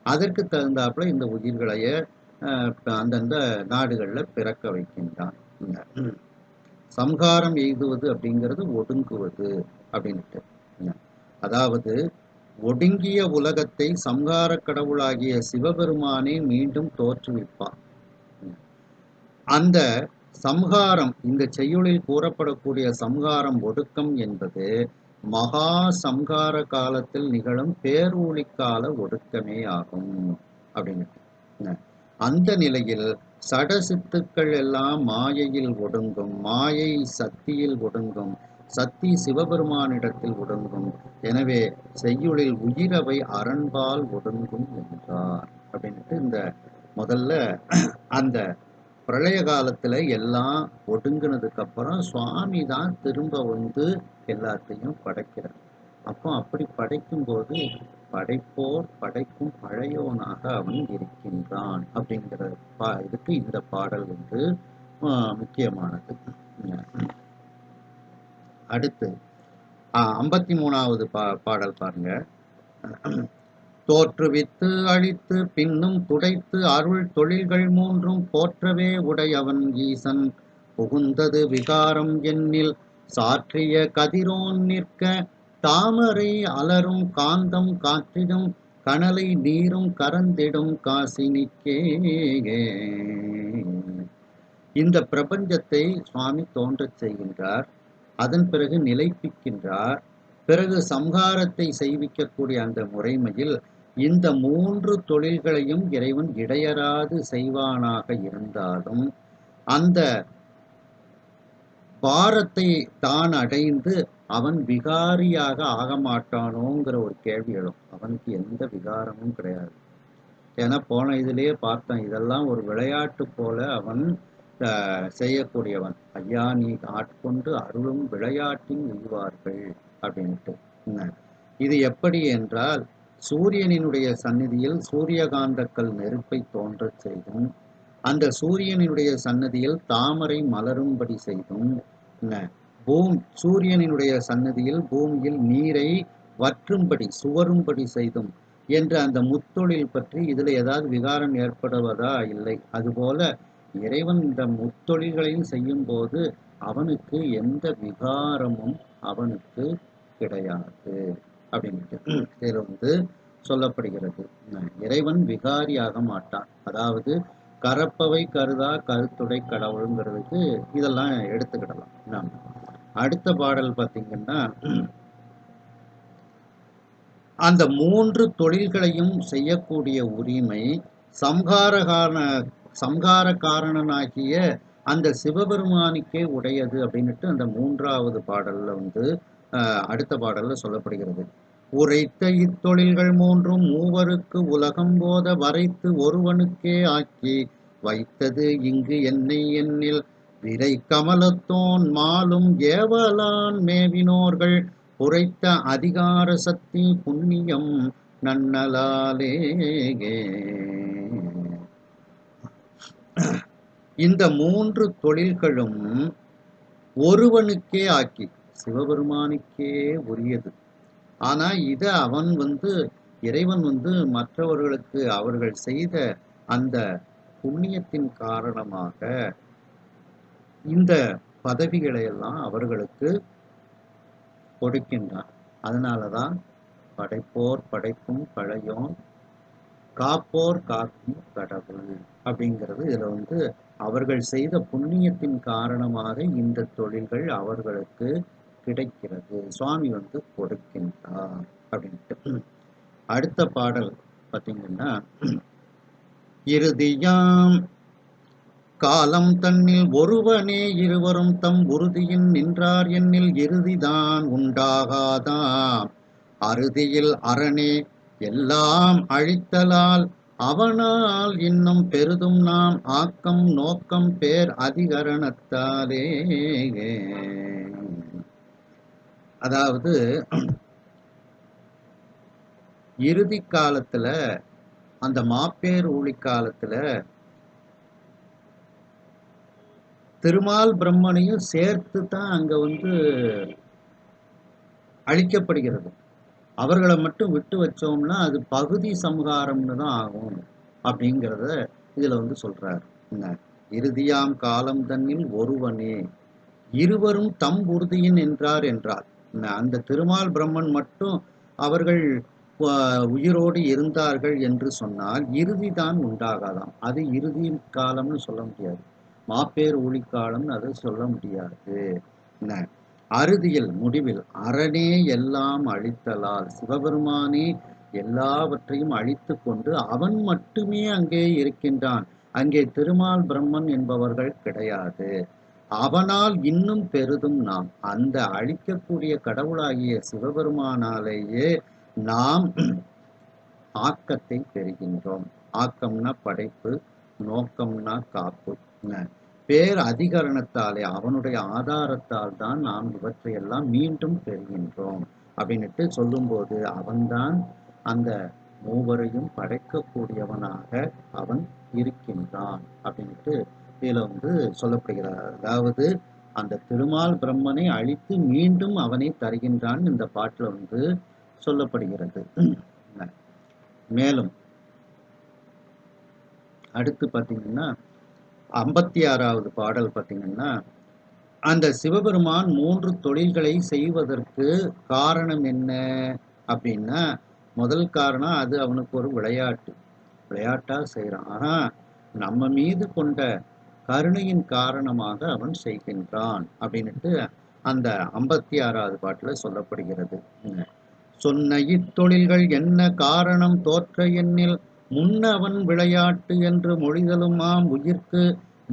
அதற்கு தகுந்தாப்புல இந்த உயிர்களைய அந்தந்த நாடுகள்ல பிறக்க வைக்கின்றான். சம்ஹாரம் எய்துவது அப்படிங்கிறது ஒடுங்குவது அப்படின்ட்டு. அதாவது ஒடுங்கிய உலகத்தை சம்ஹார கடவுளாகிய சிவபெருமானே மீண்டும் தோற்றுவிப்பார். அந்த சம்ஹாரம், இந்த செய்யுளில் கூறப்படக்கூடிய சம்ஹாரம் ஒடுக்கம் என்பது மகா சம்ஹார காலத்தில் நிகழும் பேரூழிக்கால ஒடுக்கமே ஆகும் அப்படின்னு. அந்த நிலையில் சட சித்துக்கள் எல்லாம் மாயையில் ஒடுங்கும், மாயை சக்தியில் ஒடுங்கும், சக்தி சிவபெருமானிடத்தில் ஒடுங்கும். எனவே செய்யுளில் உயிரவை அரண்பால் ஒடுங்கும் என்றார் அப்படின்ட்டு இந்த முதல்ல அந்த பிரளய காலத்துல எல்லாம் ஒடுங்கினதுக்கு அப்புறம் சுவாமி தான் திரும்ப எல்லாத்தையும் படைக்கிறார். அப்போ அப்படி படைக்கும் போது படைப்போர் படைக்கும் பழையோனாக அவன் இருக்கின்றான் அப்படிங்கிற இதுக்கு இந்த பாடல் முக்கியமானது. அடுத்து 53வது பாடல் பாருங்க. தோற்றுவித்து அழித்து பின்னும் துடைத்து அருள் தொழில்கள் மூன்றும் போற்றவே உடையவன் ஈசன் புகுந்தது விகாரம் எண்ணில் சாற்றிய கதிரோன் நிற்க தாமரை அலரும் காந்தம் காற்றிடும் கனலை நீரும் கரந்திடும் காசினிக்கே. இந்த பிரபஞ்சத்தை சுவாமி தோன்றச் செய்கின்றார். அதன் பிறகு நிலைப்பிக்கின்றார். பிறகு சம்ஹாரத்தை செய்விக்கக்கூடிய அந்த முறைமையில் இந்த 3 தொழில்களையும் இறைவன் இடையறாது செய்வானாக இருந்தாலும் அந்த பாரத்தை தான் அடைந்து அவன் விகாரியாக ஆக மாட்டானோங்கிற ஒரு கேள்வி எழும். அவனுக்கு எந்த விகாரமும் கிடையாது. ஏன்னா போன இதிலேயே பார்த்தோம், இதெல்லாம் ஒரு விளையாட்டு போல அவன் செய்யக்கூடியவன். ஐயா நீ ஆட்கொண்டு அருளும் விளையாட்டின் உய்வார்கள் அப்படின்ட்டு. இது எப்படி என்றால், சூரியனினுடைய சந்நிதியில் சூரியகாந்தக்கல் நெருப்பை தோன்றச் செய்தும், அந்த சூரியனினுடைய சன்னதியில் தாமரை மலரும்படி செய்தும், சூரியனினுடைய சன்னதியில் பூமியில் நீரை வற்றும்படி சுவரும்படி செய்தும் என்ற அந்த முத்தொழில் பற்றி இதுல ஏதாவது விகாரம் ஏற்படுவதா? இல்லை. அதுபோல இறைவன் இந்த முத்தொழில்களையும் செய்யும் போது அவனுக்கு எந்த விகாரமும் அவனுக்கு கிடையாது அப்படின்ட்டு இதுல சொல்லப்படுகிறது. இறைவன் விகாரியாக மாட்டான். அதாவது கரப்பவை கருதா கருத்துடை கடவுளுங்கிறதுக்கு இதெல்லாம் எடுத்துக்கிடலாம். அடுத்த பாடல் பார்த்தீங்கன்னா, அந்த 3 தொழில்களையும் செய்யக்கூடிய உரிமை சம்ஹார காரணனாகிய அந்த சிவபெருமானுக்கே உடையது அப்படின்னுட்டு அந்த 3வது பாடல்ல அடுத்த பாடல்ல சொல்லப்படுகிறது. உரைத்த இத்தொழில்கள் மூன்றும் மூவருக்கு உலகம் போத வரைத்து ஒருவனுக்கே ஆக்கி வைத்தது இங்கு என்னை எண்ணில் விரை கமலத்தோன் மாலும் ஏவலான் மேவினோர்கள் உரைத்த அதிகார சக்தி புண்ணியம் நன்னலாலே. இந்த 3 தொழில்களும் ஒருவனுக்கே ஆக்கி சிவபெருமானுக்கே உரியது. ஆனா இத அவன் இறைவன் மற்றவர்களுக்கு அவர்கள் செய்த அந்த புண்ணியத்தின் காரணமாக இந்த பதவிகளை எல்லாம் அவர்களுக்கு கொடுக்கின்றான். அதனாலதான் படைப்போர் படைக்கும் பழையோன் காப்போர் காக்கும் கடவுள் அப்படிங்கிறது இதுல அவர்கள் செய்த புண்ணியத்தின் காரணமாக இந்த தொழில்கள் அவர்களுக்கு கிடைக்கிறது. சுவாமி கொடுக்கின்றார் அப்படின்ட்டு. அடுத்த பாடல் பார்த்தீங்கன்னா, இறுதியாம் காலம் தன்னில் ஒருவனே இருவரும் தம் உறுதியின் நின்றார் எண்ணில் இறுதிதான் உண்டாகாதாம் அறுதியில் அரணே எல்லாம் அழித்தலால் அவனால் இன்னும் பெரிதும் நாம் ஆக்கம் நோக்கம் பேர் அதிகரணத்தாலே. அதாவது இறுதி காலத்துல, அந்த மாப்பேர் ஊழி காலத்துல திருமால் பிரம்மனையும் சேர்த்து தான் அங்க அழிக்கப்படுகிறது. அவர்களை மட்டும் விட்டு வச்சோம்னா அது பகுதி சம்ஹாரம்னு தான் ஆகும் அப்படிங்கிறத இதுல சொல்றாரு. என்ன, இறுதியாம் காலம் தன்னில் ஒருவனே இருவரும் தம் உறுதியின் என்றார் என்றார். அந்த திருமால் பிரம்மன் மட்டும் அவர்கள் உயிரோடு இருந்தார்கள் என்று சொன்னால் இறுதிதான் உண்டாகாதாம். அது இறுதி காலம்னு சொல்ல முடியாது, மாப்பேர் ஊழிக்காலம் அதை சொல்ல முடியாது. என்ன, அறுதியில் முடிவில் அரணே எல்லாம் அழித்தலால் சிவபெருமானே எல்லாவற்றையும் அழித்து கொண்டு அவன் மட்டுமே அங்கே இருக்கின்றான். அங்கே திருமால் பிரம்மன் என்பவர்கள் கிடையாது. அவனால் இன்னும் பெரிதும் நாம் அந்த அழிக்கக்கூடிய கடவுளாகிய சிவபெருமானாலேயே நாம் ஆக்கத்தை பெறுகின்றோம். ஆக்கம்னா படைப்பு, நோக்கம்னா காப்பு. பேர் அதிகரணத்தாலே அவனுடைய ஆதாரத்தால் தான் நாம் இவற்றையெல்லாம் மீண்டும் பெறுகின்றோம் அப்படின்னுட்டு சொல்லும்போது அவன்தான் அந்த மூவரையும் படைக்கக்கூடியவனாக அவன் இருக்கின்றான் அப்படின்ட்டு இதுல சொல்லப்படுகிறார். அதாவது அந்த திருமால் பிரம்மனை அழித்து மீண்டும் அவனை தருகின்றான் இந்த பாட்டுல சொல்லப்படுகிறது. மேலும் அடுத்து பார்த்தீங்கன்னா 56வது பாடல் பார்த்தீங்கன்னா, அந்த சிவபெருமான் 3 தொழில்களை செய்வதற்கு காரணம் என்ன அப்படின்னா, முதல் காரணம் அது அவனுக்கு ஒரு விளையாட்டா செய்கிறான். ஆனா நம்ம மீது கொண்ட கருணையின் காரணமாக அவன் செய்கின்றான் அப்படின்னுட்டு அந்த 56வது பாட்டுல சொல்லப்படுகிறது. சொன்ன இத்தொழில்கள் என்ன காரணம் தோற்ற எண்ணில் முன்னவன் விளையாட்டு என்று மொழிதலுமாம் உயிர்க்கு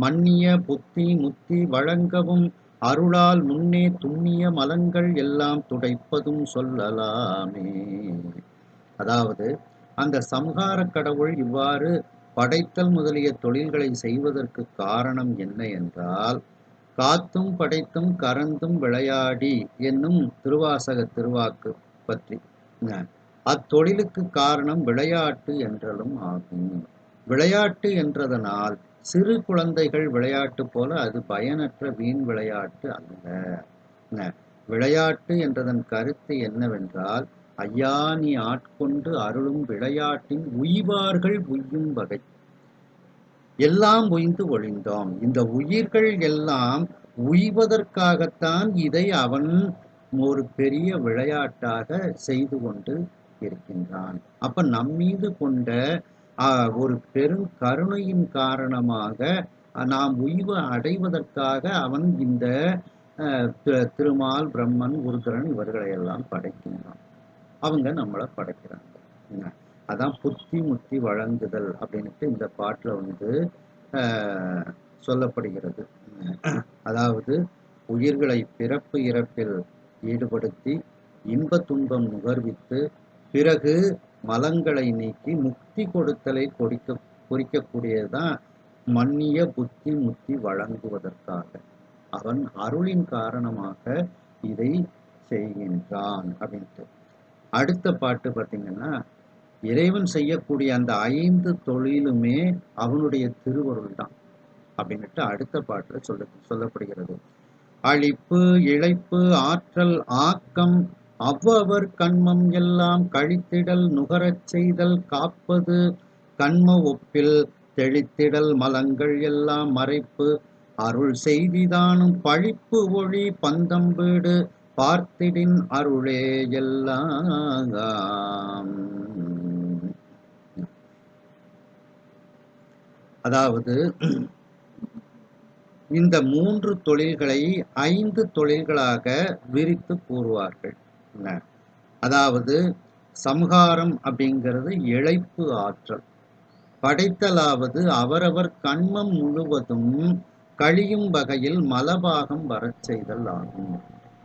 மன்னிய புத்தி முத்தி வழங்கவும் அருளால் முன்னே துண்ணிய மலங்கள் எல்லாம் துடைப்பதும் சொல்லலாமே. அதாவது அந்த சம்ஹார கடவுள் இவ்வாறு படைத்தல் முதலிய தொழில்களை செய்வதற்கு காரணம் என்ன என்றால், காத்தும் படைத்தும் கறந்தும் விளையாடி என்னும் திருவாசக திருவாக்கு பற்றி அத்தொழிலுக்கு காரணம் விளையாட்டு என்றலும் ஆகும். விளையாட்டு என்றதனால் சிறு குழந்தைகள் விளையாட்டு போல அது பயனற்ற வீண் விளையாட்டு அல்ல. விளையாட்டு என்றதன் கருத்து என்னவென்றால், ஐயா நீ ஆட்கொண்டு அருளும் விளையாட்டின் உய்வார்கள் உய்யும் வகை. எல்லாம் உய்ந்து ஒழிந்தோம். இந்த உயிர்கள் எல்லாம் உய்வதற்காகத்தான் இதை அவன் ஒரு பெரிய விளையாட்டாக செய்து கொண்டு இருக்கின்றான். அப்ப நம்மீது கொண்ட ஒரு பெரும் கருணையின் காரணமாக நாம் உய்வு அடைவதற்காக அவன் இந்த திருமால் பிரம்மன் உருத்திரன் இவர்களை எல்லாம் படைக்கின்றான். அவங்க நம்மளை படைக்கிறாங்க. அதான் புத்தி முத்தி வழங்குதல் அப்படின்ட்டு இந்த பாட்டுல சொல்லப்படுகிறது. அதாவது உயிர்களை பிறப்பு இறப்பில் ஈடுபடுத்தி இன்ப துன்பம் நுகர்வித்து பிறகு மலங்களை நீக்கி முக்தி கொடுத்தலை குறிக்கக்கூடியதுதான் மன்னிய புத்தி முத்தி வழங்குவதற்காக அவன் அருளின் காரணமாக இதை செய்கின்றான் அப்படின்ட்டு. அடுத்த பாட்டு பார்த்தீங்கன்னா, இறைவன் செய்யக்கூடிய அந்த 5 தொழிலுமே அவனுடைய திருவருள் தான் அப்படின்னுட்டு அடுத்த பாட்டுல சொல்லப்படுகிறது. அழிப்பு இழைப்பு ஆற்றல் ஆக்கம் அவ்வவர் கண்மம் எல்லாம் கழித்திடல் நுகரச் செய்தல் காப்பது கண்ம ஒப்பில் தெளித்திடல் மலங்கள் எல்லாம் மறைப்பு அருள் செய்திதானும் பழிப்பு ஒளி பந்தம் வீடு பார்த்திடின் அருளே எல்லாம். அதாவது இந்த 3 தொழில்களை 5 தொழில்களாக விரித்து கூறுவார்கள். அதாவது சம்ஹாரம் அப்படிங்கிறது இழைப்பு ஆற்றல், படைத்தலாவது அவரவர் கண்மம் முழுவதும் கழியும் வகையில் மலபாகம் வரச் செய்தல் ஆகும்.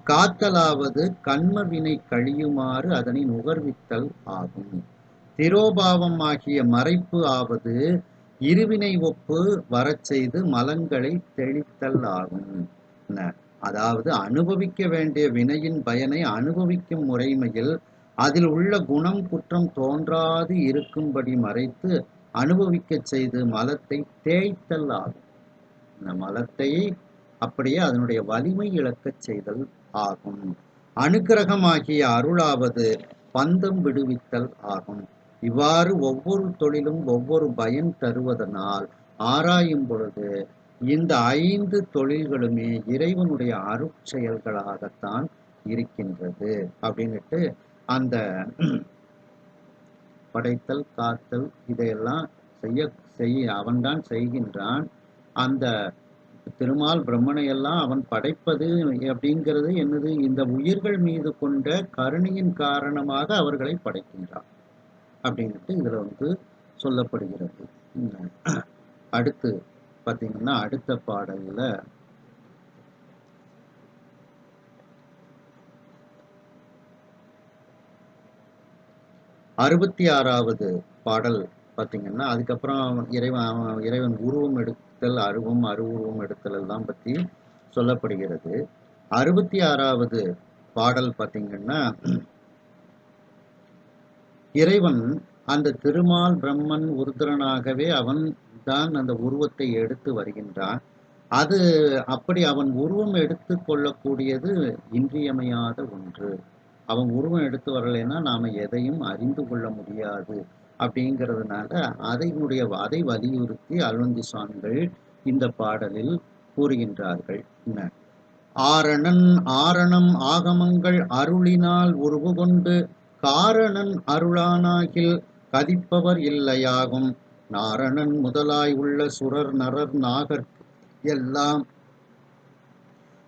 காத்தலாவது கண்ம வினை கழியுமாறு அதனை நுகர்வித்தல் ஆகும். திரோபாவம் ஆகிய மறைப்பு ஆவது இருவினை ஒப்பு வரச் செய்து மலங்களை தெளித்தல் ஆகும். அதாவது அனுபவிக்க வேண்டிய வினையின் பயனை அனுபவிக்கும் முறைமையில் அதில் உள்ள குணம் குற்றம் தோன்றாது இருக்கும்படி மறைத்து அனுபவிக்கச் செய்து மலத்தை தேய்த்தல் ஆகும். இந்த மலத்தை அப்படியே அதனுடைய வலிமை இழக்கச் செய்தல் ஆகும். அனுக்கிரகமாகிய அருளாவது பந்தம் விடுவித்தல் ஆகும். இவ்வாறு ஒவ்வொரு தொழிலும் ஒவ்வொரு பயன் தருவதனால் ஆராயும் பொழுது இந்த 5 தொழில்களுமே இறைவனுடைய அருட்செயல்களாகத்தான் இருக்கின்றது அப்படின்னுட்டு அந்த படைத்தல் காத்தல் இதையெல்லாம் அவன்தான் செய்கின்றான். அந்த திருமால் பிரம்மனை எல்லாம் அவன் படைப்பது அப்படிங்கிறது என்னது, இந்த உயிர்கள் மீது கொண்ட கருணையின் காரணமாக அவர்களை படைக்கின்றான் அப்படின்ட்டு இதுல சொல்லப்படுகிறது. அடுத்து பார்த்தீங்கன்னா அடுத்த பாடல்ல 66வது பாடல் பார்த்தீங்கன்னா, அதுக்கப்புறம் இறைவன் உருவம் எடுத்தல், அருவுருவம் எடுத்தல் எல்லாம் பற்றி சொல்லப்படுகிறது. 66வது பாடல் பார்த்தீங்கன்னா, இறைவன் அந்த திருமால் பிரம்மன் உருத்திரனாகவே அவன் தான் அந்த உருவத்தை எடுத்து வருகின்றான். அது அப்படி அவன் உருவம் எடுத்து கொள்ளக்கூடியது இன்றியமையாத ஒன்று. அவன் உருவம் எடுத்து வரலைன்னா நாம எதையும் அறிந்து கொள்ள முடியாது அப்படிங்கிறதுனால அதை வலியுறுத்தி அருளந்தி சுவாமிகள் இந்த பாடலில் கூறுகின்றார்கள். ஆரணம் ஆகமங்கள் அருளினால் உருவு கொண்டு காரணன் அருளானாகில் கதிப்பவர் இல்லையாகும். நாரணன் முதலாய் உள்ள சுரர் நரர் நாகர் எல்லாம்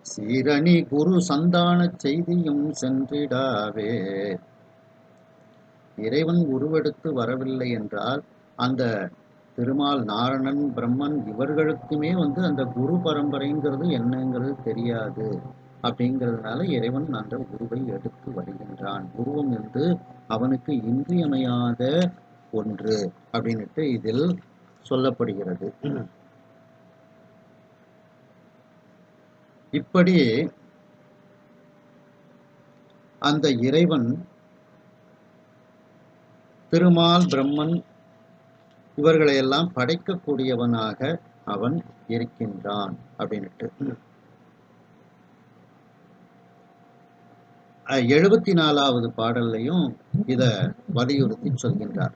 சீரணி குரு சந்தான செய்தியும் சென்றிடாவே. இறைவன் உருவெடுத்து வரவில்லை என்றால் அந்த திருமால், நாரணன், பிரம்மன் இவர்களுக்குமே அந்த குரு பரம்பரைங்கிறது என்னங்கிறது தெரியாது. அப்படிங்கிறதுனால இறைவன் அந்த உருவை எடுத்து வருகின்றான். உருவம் அவனுக்கு இன்றியமையாத ஒன்று அப்படின்ட்டு இதில் சொல்லப்படுகிறது. இப்படி அந்த இறைவன் திருமால், பிரம்மன் இவர்களையெல்லாம் படைக்கக்கூடியவனாக அவன் இருக்கின்றான் அப்படின்ட்டு 74வது பாடல்லையும் இத வலியுறுத்தி சொல்கின்றார்.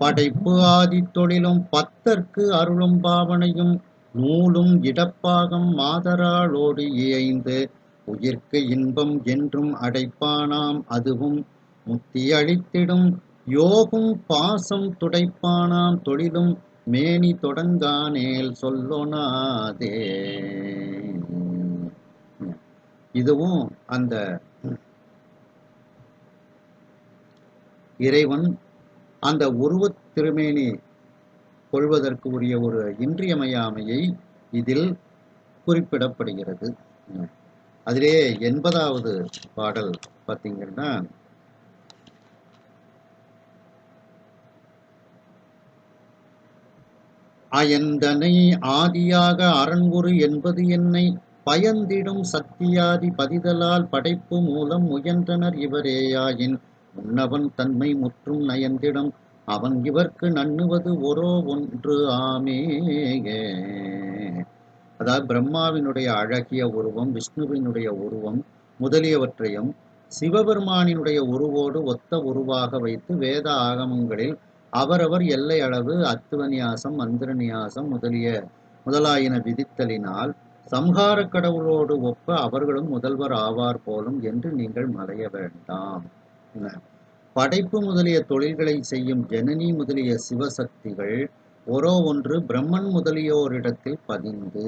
படைப்பு ஆதி தொழிலும் பத்தற்கு அருளும் பாவனையும் நூலும் இடப்பாகம் மாதராளோடு இயைந்து உயிர்க்கு இன்பம் என்றும் அடைப்பானாம் அதுவும் முத்தி அளித்திடும் யோகும் பாசம் துடைப்பானாம் தொழிலும் மேனி தொடங்கானேல் சொல்லொணாதே. இதுவும் அந்த இறைவன் அந்த உருவத் திருமேனி கொள்வதற்கு உரிய ஒரு இன்றியமையாமையை இதில் குறிப்பிடப்படுகிறது. அதிலே 80வது பாடல் பார்த்தீங்கன்னா, அயந்தனை ஆதியாக அரண்குரு என்பது என்னை பயந்திடும் சக்தியாதி பதிதலால் படைப்பு மூலம் முயன்றனர் இவரேயாயின் முன்னவன் தன்மை முற்றும் நயந்திடம் அவன் இவர்க்கு நண்ணுவது ஒரோ ஒன்று ஆமே. அதாவது பிரம்மாவினுடைய அழகிய உருவம், விஷ்ணுவினுடைய உருவம் முதலியவற்றையும் சிவபெருமானினுடைய உருவோடு ஒத்த உருவாக வைத்து வேத ஆகமங்களில் அவரவர் எல்லை அளவு அத்துவநியாசம், மந்திரநியாசம் முதலாயின விதித்தலினால் சம்ஹார கடவுளோடு ஒப்ப அவர்களும் முதல்வர் ஆவார் போலும் என்று நீங்கள் மறைய வேண்டாம். படைப்பு முதலிய தொழில்களை செய்யும் ஜனனி முதலிய சிவசக்திகள் ஒரோ ஒன்று பிரம்மன் முதலியோரிடத்தில் பதிந்து,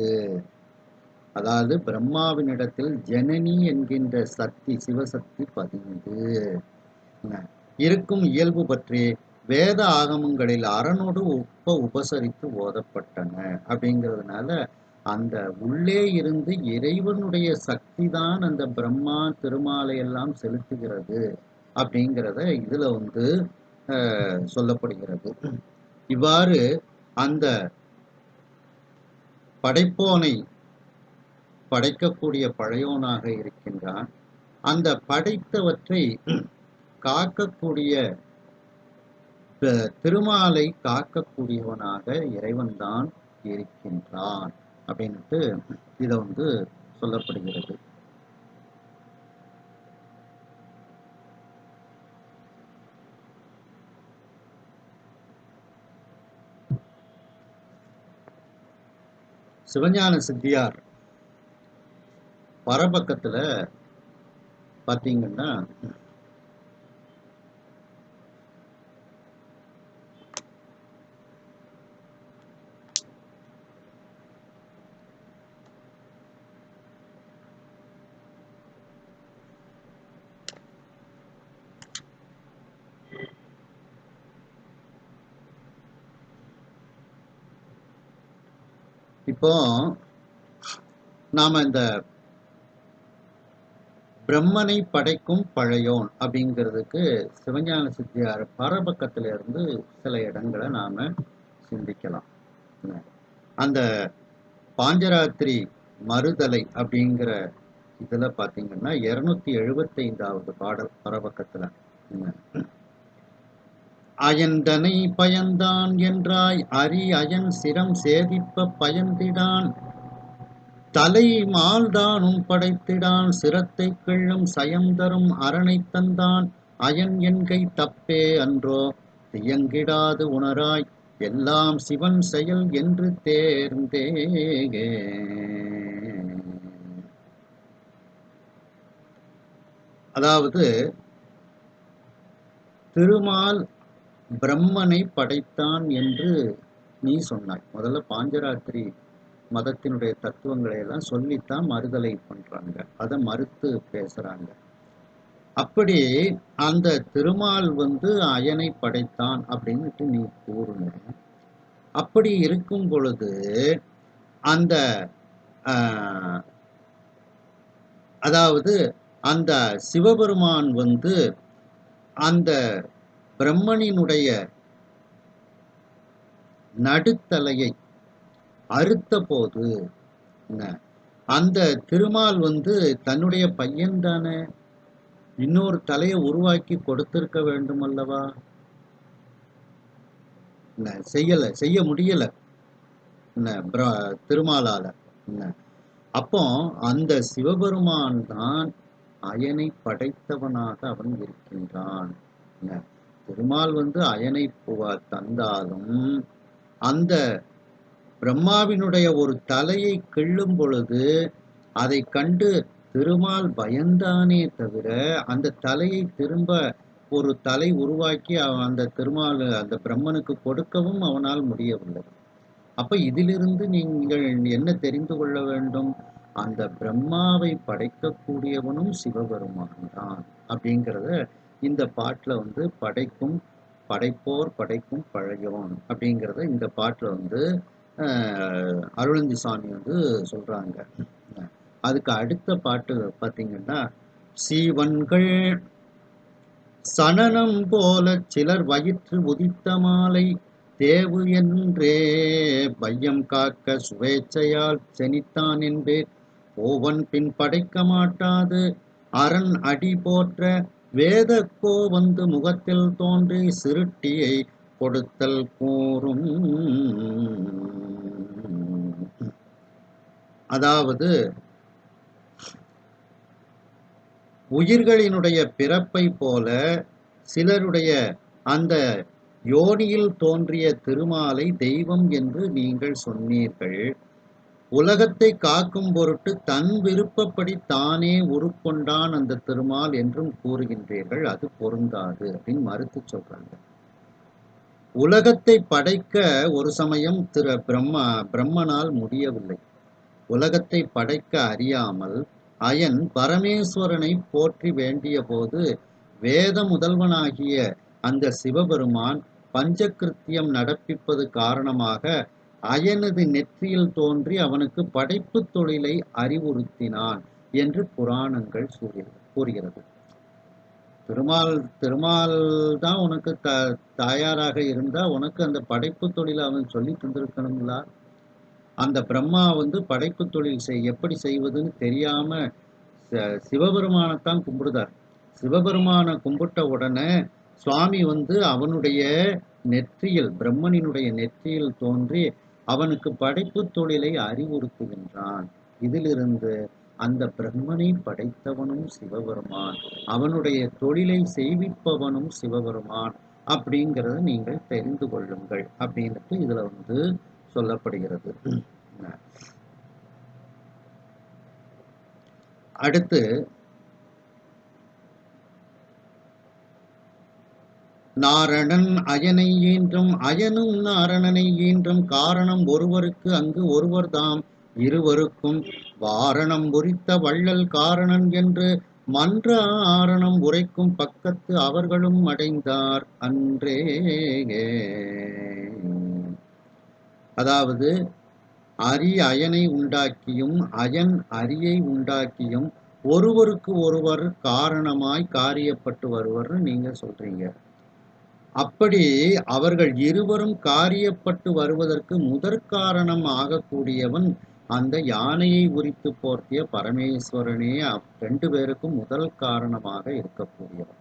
அதாவது பிரம்மாவினிடத்தில் ஜனனி என்கின்ற சக்தி சிவசக்தி பதிந்து இருக்கும் இயல்பு பற்றி வேத ஆகமங்களில் அரணோடு உபசரித்து ஓதப்பட்டன. அப்படிங்கிறதுனால அந்த உள்ளே இருந்து இறைவனுடைய சக்தி தான் அந்த பிரம்மா திருமாலை எல்லாம் செலுத்துகிறது அப்படிங்கிறத இதுல சொல்லப்படுகிறது. இவ்வாறு அந்த படைப்போனை படைக்கக்கூடிய பழையோனாக இருக்கின்றான். அந்த படைத்தவற்றை காக்கக்கூடிய திருமாலை காக்கக்கூடியவனாக இறைவன்தான் இருக்கின்றான் அப்படின்ட்டு இதை சொல்லப்படுகிறது. சிவஞான சித்தியார் பரபக்கத்துல பாத்தீங்கன்னா இப்போ நாம இந்த பிரம்மனை படைக்கும் பழையோன் அப்படிங்கிறதுக்கு சிவஞான சித்தியார் பரபக்கத்துல இருந்து சில இடங்களை நாம சிந்திக்கலாம். அந்த பாஞ்சராத்திரி மறுதலை அப்படிங்கிற இதுல பாத்தீங்கன்னா 275வது பாடல் பரபக்கத்துல அயன்தனை பயந்தான் என்றாய் அரி அயன் சிரம் சேதிப்ப பயந்திடான் தலை மால்தானும் படைத்திடான் சிரத்தை கிள்ளும் சயந்தரும் அரணை தந்தான் அயன் என்கை தப்பே அன்றோ தியங்கிடாது உணராய் எல்லாம் சிவன் செயல் என்று தேர்ந்தே. அதாவது திருமால் பிரம்மனை படைத்தான் என்று நீ சொன்னாய். முதல்ல பாஞ்சராத்திரி மதத்தினுடைய தத்துவங்களை எல்லாம் சொல்லித்தான் மறுதலை பண்றாங்க, அதை மறுத்து பேசுறாங்க. அப்படி அந்த திருமால் அயனை படைத்தான் அப்படின்னுட்டு நீ கூறுன. அப்படி இருக்கும் பொழுது அந்த அதாவது அந்த சிவபெருமான் அந்த பிரம்மனினுடைய நடுத்தலையை அறுத்த போது அந்த திருமால் தன்னுடைய பையன் தானே இன்னொரு தலையை உருவாக்கி கொடுத்திருக்க வேண்டும் அல்லவா? செய்ய முடியல திருமாலால. அப்போ அந்த சிவபெருமான் தான் அயனை படைத்தவனாக அவன் இருக்கின்றான். திருமால் அயனை தந்தாலும் அந்த பிரம்மாவினுடைய ஒரு தலையை கிள்ளும் பொழுது அதை கண்டு திருமால் பயந்தானே தவிர அந்த தலையை திரும்ப ஒரு தலை உருவாக்கி அந்த திருமால் அந்த பிரம்மனுக்கு கொடுக்கவும் அவனால் முடியவில்லை. அப்ப இதிலிருந்து நீங்கள் என்ன தெரிந்து கொள்ள வேண்டும்? அந்த பிரம்மாவை படைக்கக்கூடியவனும் சிவபெருமான் தான் அப்படிங்கிறத இந்த பாட்டுல படைப்போர் படைக்கும் பழையோன் அப்படிங்கிறத இந்த பாட்டுல அருளந்தி சாமி சொல்றாங்க. அதுக்கு அடுத்த பாட்டு பார்த்தீங்கன்னா, சீவன்கள் சனனம் போல சிலர் வயிற்று உதித்த மாலை தேவு என்றே பையம் காக்க சுவேச்சையால் செனித்தான் என்பேர் ஓவன் பின் படைக்க மாட்டாது அரண் அடி போற்ற வேதக்கோ முகத்தில் தோன்றி சிருட்டியை கொடுத்தல் கூறும். அதாவது உயிர்களினுடைய பிறப்பை போல சிலருடைய அந்த யோனியில் தோன்றிய திருமாலை தெய்வம் என்று நீங்கள் சொன்னீர்கள். உலகத்தை காக்கும் பொருட்டு தன் விருப்பப்படி தானே உருக்கொண்டான் அந்த திருமால் என்றும் கூறுகின்றீர்கள். அது பொருந்தாது அப்படின்னு மறுத்து சொல்றாங்க. உலகத்தை படைக்க ஒரு சமயம் பிரம்மனால் முடியவில்லை. உலகத்தை படைக்க அறியாமல் அயன் பரமேஸ்வரனை போற்றி வேண்டிய போது வேத முதல்வனாகிய அந்த சிவபெருமான் பஞ்சகிருத்தியம் நடப்பிப்பது காரணமாக அயனது நெற்றியில் தோன்றி அவனுக்கு படைப்பு தொழிலை அறிவுறுத்தினான் என்று புராணங்கள் கூறுகிறது. திருமால் திருமால் தான் உனக்கு தாயாராக இருந்தா உனக்கு அந்த படைப்பு தொழிலை அவன் சொல்லி தந்திருக்கணுங்களா? அந்த பிரம்மா வந்து படைப்பு தொழில் எப்படி செய்வதுன்னு தெரியாம சிவபெருமானைத்தான் கும்பிடுதார். சிவபெருமான கும்பிட்ட உடனே சுவாமி வந்து அவனுடைய நெற்றியில், பிரம்மனினுடைய நெற்றியில் தோன்றி அவனுக்கு படைப்பு தொழிலை அறிவுறுத்துகின்றான். இதிலிருந்து அந்த பிரம்மனை படைத்தவனும் சிவபெருமான், அவனுடைய தொழிலை செய்விப்பவனும் சிவபெருமான் அப்படிங்கிறத நீங்கள் தெரிந்து கொள்ளுங்கள் அப்படின்ட்டு இதுல வந்து சொல்லப்படுகிறது. அடுத்து நாரணன் அயனை ஈன்றும் அயனும் நாரணனை ஈன்றும் காரணம் ஒருவருக்கு அங்கு ஒருவர் தாம் இருவருக்கும் வாரணம் உரித்த வள்ளல் காரணன் என்று மன்ற ஆரணம் உரைக்கும் பக்கத்து அவர்களும் அடைந்தார் அன்றே. அதாவது அரி அயனை உண்டாக்கியும் அயன் அரியை உண்டாக்கியும் ஒருவருக்கு ஒருவர் காரணமாய் காரியப்பட்டு வருவர்னு நீங்க சொல்றீங்க. அப்படி அவர்கள் இருவரும் காரியப்பட்டு வருவதற்கு முதற்காரணம் ஆகக்கூடியவன் அந்த யானையை உரித்து போர்த்திய பரமேஸ்வரனே 2 பேருக்கும் முதல் காரணமாக இருக்கக்கூடியவன்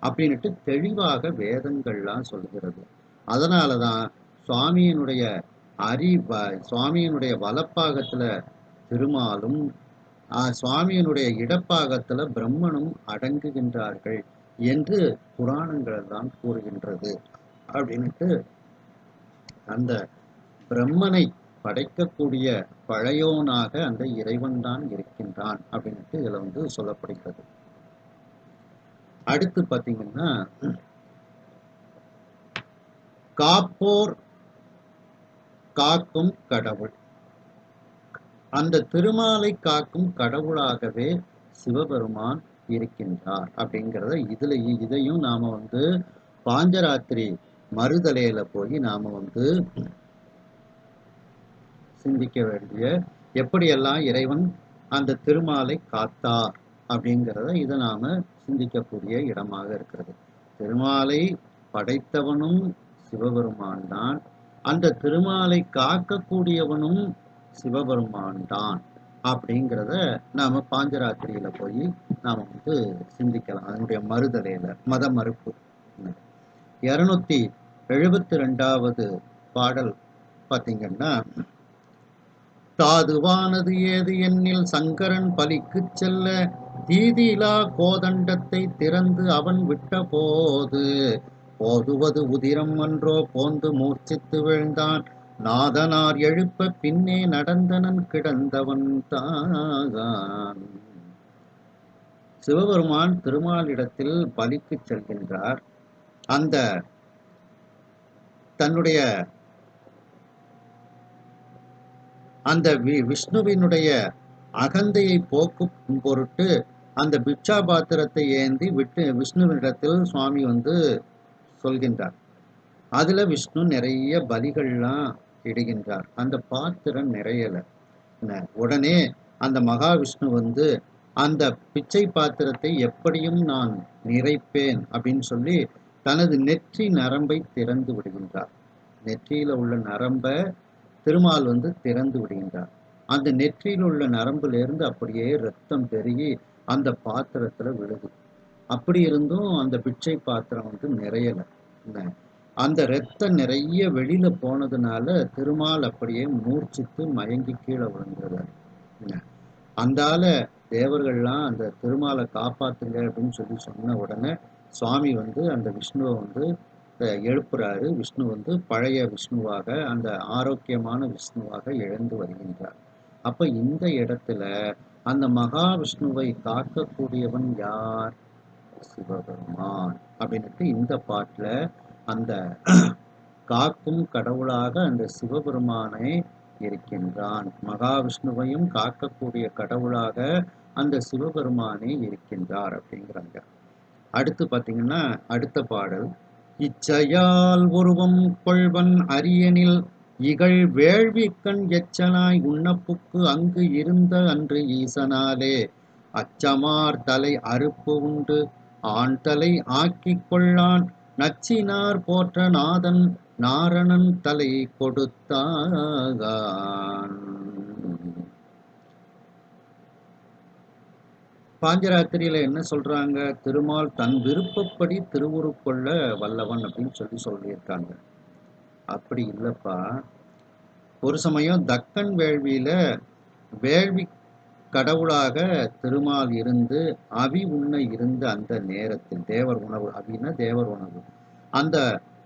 அப்படின்ட்டு தெளிவாக வேதங்கள்லாம் சொல்கிறது. அதனாலதான் சுவாமியினுடைய சுவாமியினுடைய வலப்பாகத்துல திருமாலும் சுவாமியினுடைய இடப்பாகத்துல பிரம்மனும் அடங்குகின்றார்கள் என்று புராணங்கள் தான் கூறுகின்றது. அப்படின்ட்டு அந்த பிரம்மனை படைக்கக்கூடிய பழையோனாக அந்த இறைவன் தான் இருக்கின்றான் அப்படின்ட்டு இதுல வந்து சொல்லப்படுகிறது. அடுத்து பாத்தீங்கன்னா காப்போர் காக்கும் கடவுள், அந்த திருமாலை காக்கும் கடவுளாகவே சிவபெருமான் இருக்கின்றார் அப்படிங்கிறத இதையும் நாம வந்து பாஞ்சராத்திரி மறுதலையில போய் நாம வந்து சிந்திக்க வேண்டிய எப்படியெல்லாம் இறைவன் அந்த திருமாலை காத்தார் அப்படிங்கிறத இதை நாம சிந்திக்கக்கூடிய இடமாக இருக்கிறது. திருமாலை படைத்தவனும் சிவபெருமான் தான், அந்த திருமாலை காக்கக்கூடியவனும் சிவபெருமான் தான் அப்படிங்கிறத நாம பாஞ்சராத்திரியில போய் நாம வந்து சிந்திக்கலாம். அதனுடைய மறுதலையில மத மறுப்பு 272வது பாடல் பார்த்தீங்கன்னா, தாதுவானது ஏது எண்ணில் சங்கரன் பலிக்கு செல்ல தீதிலா கோதண்டத்தை திறந்து அவன் விட்ட போது போதுவது உதிரம் அன்றோ போந்து மூர்ச்சித்து விழுந்தான் நாதனார் எழுப்ப பின்னே நடந்தனன் கிடந்தவன் தான். சிவபெருமான் திருமாலிடத்தில் பலிக்கு செல்கின்றார். அந்த தன்னுடைய அந்த விஷ்ணுவினுடைய அகந்தையை போக்கும் பொருட்டு அந்த பிட்சா பாத்திரத்தை ஏந்தி விஷ்ணுவினிடத்தில் சுவாமி வந்து சொல்கின்றார். அதுல விஷ்ணு நிறைய பலிகள்லாம் இடுகின்றார். அந்த பாத்திரம் நிறையல. உடனே அந்த மகாவிஷ்ணு வந்து அந்த பிச்சை பாத்திரத்தை எப்படியும் நான் நிறைப்பேன் அப்படின்னு சொல்லி தனது நெற்றி நரம்பை திறந்து விடுகின்றார். நெற்றியில உள்ள நரம்பை திருமால் வந்து திறந்து விடுகின்றார். அந்த நெற்றியில் உள்ள நரம்புலேருந்து அப்படியே ரத்தம் பெருகி அந்த பாத்திரத்துல விழுது. அப்படி இருந்தும் அந்த பிச்சை பாத்திரம் வந்து நிறையல. அந்த ரத்தம் நிறைய வெளியில போனதுனால திருமால் அப்படியே மூர்ச்சித்து மயங்கி கீழே விழுந்துறாரு. அந்தால தேவர்கள்லாம் அந்த திருமாலை காப்பாத்துங்க அப்படின்னு சொல்லி சொன்ன உடனே சுவாமி வந்து அந்த விஷ்ணுவை வந்து எழுப்புறாரு. விஷ்ணு வந்து பழைய விஷ்ணுவாக அந்த ஆரோக்கியமான விஷ்ணுவாக எழுந்து வருகின்றார். அப்ப இந்த இடத்துல அந்த மகாவிஷ்ணுவை காக்கக்கூடியவன் யார்? சிவபெருமான் அப்படின்ட்டு இந்த பாட்டுல அந்த காக்கும் கடவுளாக அந்த சிவபெருமானை இருக்கின்றான். மகாவிஷ்ணுவையும் காக்கக்கூடிய கடவுளாக அந்த சிவபெருமானே இருக்கின்றார் அப்படிங்கிறாங்க. அடுத்து பாத்தீங்கன்னா அடுத்த பாடல், இச்சையால் உருவம் கொள்வன் அரியனில் இகழ் வேள்விக்கண் எச்சனாய் உண்ணப்புக்கு அங்கு இருந்த அன்று ஈசனாலே அச்சமார் தலை அறுப்பு உண்டு ஆண் தலை ஆக்கிக் கொள்ளான் நச்சினார் போற்ற நாதன் நாரணன் தலை கொடுத்தான். பாஞ்சராத்திரியில என்ன சொல்றாங்க? திருமால் தன் விருப்பப்படி திருவுருக்கொள்ள வல்லவன் அப்படின்னு சொல்லியிருக்காங்க. அப்படி இல்லப்பா. ஒரு சமயம் தக்கன் வேள்வியில வேள்வி கடவுளாக திருமால் இருந்து அவி உண்ண இருந்த அந்த நேரத்தில், தேவர் உணவு, அவின்னா தேவர் உணவு, அந்த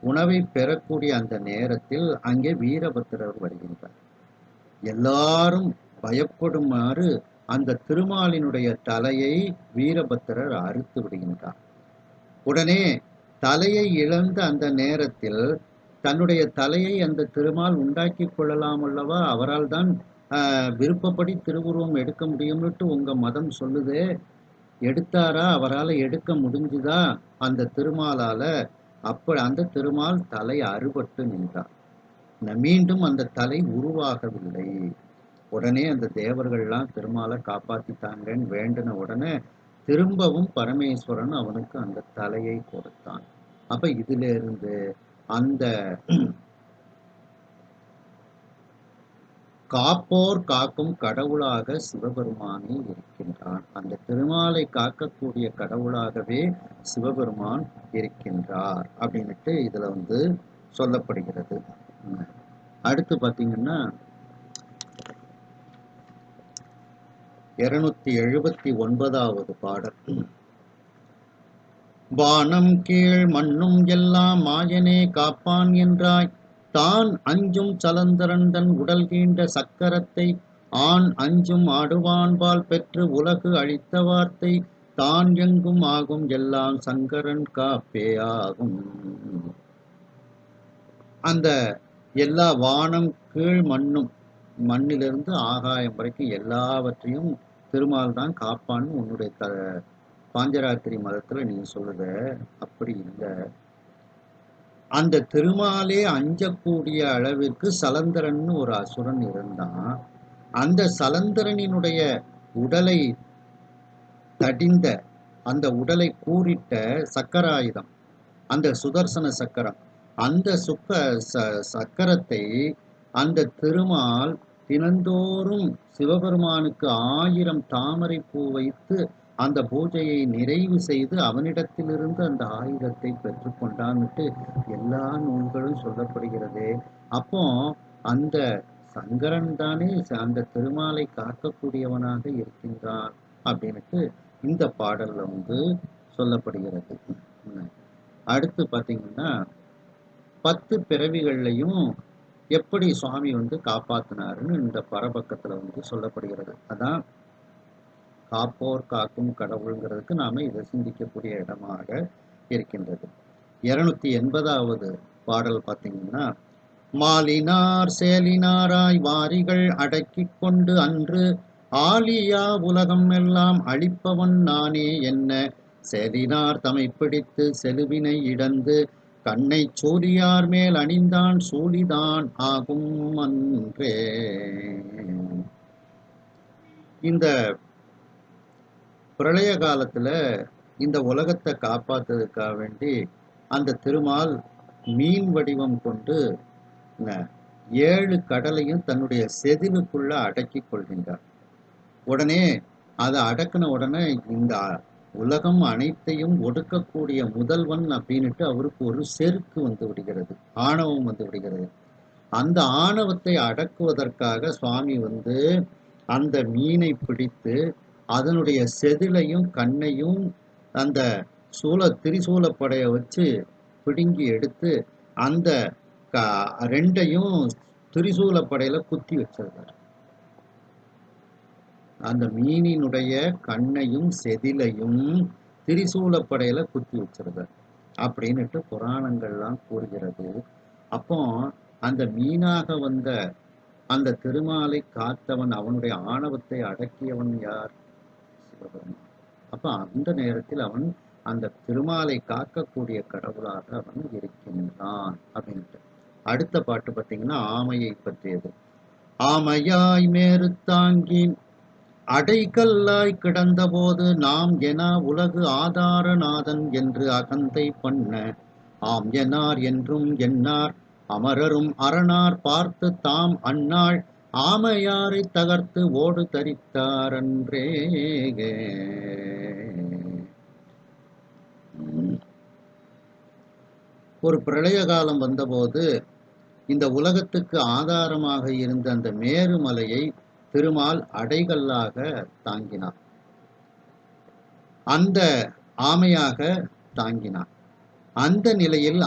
உணவை பெறக்கூடிய அந்த நேரத்தில் அங்கே வீரபத்திரர் வருகின்றார். எல்லாரும் பயப்படுமாறு அந்த திருமாலினுடைய தலையை வீரபத்திரர் அறுத்து விடுகின்றார். உடனே தலையை இழந்த அந்த நேரத்தில் தன்னுடைய தலையை அந்த திருமால் உண்டாக்கி கொள்ளலாம் அல்லவா, அவரால் தான் விருப்பப்படி திருவுருவம் எடுக்க முடியும்னுட்டு உங்க மதம் சொல்லுதே, எடுத்தாரா? அவரால் எடுக்க முடிஞ்சுதா அந்த திருமாலால? அப்ப அந்த திருமால் தலை அறுபட்டு நின்றார். மீண்டும் அந்த தலை உருவாகவில்லை. உடனே அந்த தேவர்கள்லாம் திருமாலை காப்பாத்திட்டாங்கன்னு வேண்டின உடனே திரும்பவும் பரமேஸ்வரன் அவனுக்கு அந்த தலையை கொடுத்தான். அப்ப இதுல இருந்து அந்த காப்போர் காக்கும் கடவுளாக சிவபெருமானே இருக்கின்றான். அந்த திருமாலை காக்கக்கூடிய கடவுளாகவே சிவபெருமான் இருக்கின்றார் அப்படின்னுட்டு இதுல சொல்லப்படுகிறது. அடுத்து பாத்தீங்கன்னா 279வது பாடல். வானம் கீழ் மண்ணும் எல்லாம் மாயனே காப்பான் என்றாய், தான் அஞ்சும் சலந்தரண்டன் உடல் கீண்ட சக்கரத்தை ஆண் அஞ்சும் ஆடுவான்பால் பெற்று உலகு அழித்த வார்த்தை தான் எங்கும் ஆகும் எல்லாம் சங்கரன் காப்பே ஆகும். அந்த எல்லா வானம் கீழ் மண்ணும், மண்ணிலிருந்து ஆகாயம் வரைக்கும் எல்லாவற்றையும் திருமால் தான் காப்பான்னு உன்னுடைய பாஞ்சராத்திரி மதத்துல நீ சொல்லுத. அப்படி இல்லை. அந்த திருமாலே அஞ்சக்கூடிய அளவிற்கு சலந்தரன் ஒரு அசுரன் இருந்தான். அந்த சலந்தரனினுடைய உடலை தடிந்த, அந்த உடலை கூறிட்ட சக்கராயுதம், அந்த சுதர்சன சக்கரம், அந்த சக்கரத்தை அந்த திருமால் தினந்தோறும் சிவபெருமானுக்கு 1000 தாமரை பூ வைத்து அந்த பூஜையை நிறைவு செய்து அவனிடத்திலிருந்து அந்த ஆயுதத்தை பெற்றுக்கொண்டான்னுட்டு எல்லா நூல்களும் சொல்லப்படுகிறது. அப்போ அந்த சங்கரன் தானே அந்த திருமாலை காக்கக்கூடியவனாக இருக்கின்றான் அப்படின்னுட்டு இந்த பாடல்ல சொல்லப்படுகிறது. அடுத்து பாத்தீங்கன்னா 10 பிறவிகள்லையும் எப்படி சுவாமி காப்பாத்தினாருன்னு இந்த பரபக்கத்துல சொல்லப்படுகிறது. அதான் காப்போர் காக்கும் கடவுள்ங்கிறதுக்கு நாம இதை சிந்திக்கக்கூடிய இடமாக இருக்கின்றது. 280வது பாடல் பார்த்தீங்கன்னா, மாலினார் சேலினாராய் வாரிகள் அடக்கி கொண்டு அன்று ஆலியா உலகம் எல்லாம் அழிப்பவன் நானே என்ன சேலினார் தமை பிடித்து செலுவினை இடந்து கண்ணை சூரியார் மேல் அணிந்தான் சூழிதான் ஆகும் அன்றே. இந்த பிரளய காலத்துல இந்த உலகத்தை காப்பாத்துறதுக்காக வேண்டி அந்த திருமால் மீன் வடிவம் கொண்டு 7 கடலையும் தன்னுடைய செதிலுக்குள்ள அடக்கி கொள்கின்றார். உடனே அதை அடக்கின உடனே இந்த உலகம் அனைத்தையும் ஒடுக்கக்கூடிய முதல்வன் அப்படின்னுட்டு அவருக்கு ஒரு செருக்கு விடுகிறது, ஆணவம் விடுகிறது. அந்த ஆணவத்தை அடக்குவதற்காக சுவாமி அந்த மீனை பிடித்து அதனுடைய செதிலையும் கண்ணையும் அந்த திரிசூலப்படைய வச்சு பிடுங்கி எடுத்து அந்த 2ஐயும் திரிசூலப்படையில குத்தி வச்சிருக்கார். அந்த மீனினுடைய கண்ணையும் செதிலையும் திரிசூலப்படையில குத்தி வச்சிருக்கார் அப்படின்னுட்டு புராணங்கள்லாம் கூறுகிறது. அப்போ அந்த மீனாக வந்த அந்த திருமாலை காத்தவன், அவனுடைய ஆணவத்தை அடக்கியவன் யார்? சிவபெருமான். அப்ப அந்த நேரத்தில் அவன் அந்த திருமாலை காக்கக்கூடிய கடவுளாக அவன் இருக்கின்றான் அப்படின்ட்டு. அடுத்த பாட்டு பார்த்தீங்கன்னா ஆமையை பற்றியது. ஆமையாய் மேரு தாங்கி அடைக்கல்லாய் கிடந்தபோது நாம் என உலகு ஆதாரநாதன் என்று அகந்தை பண்ண ஆம் எனார் என்றும் எண்ணார் அமரரும் அரணார் பார்த்து தாம் அந்நாள் ஆமையாரை தகர்த்து ஓடு தரித்தாரன்றே. ஒரு பிரளய காலம் வந்தபோது இந்த உலகத்துக்கு ஆதாரமாக இருந்த அந்த மேருமலையை திருமால் அடைகல்லாக தாங்கினார், அந்த ஆமையாக தாங்கினார். அந்த நிலையில்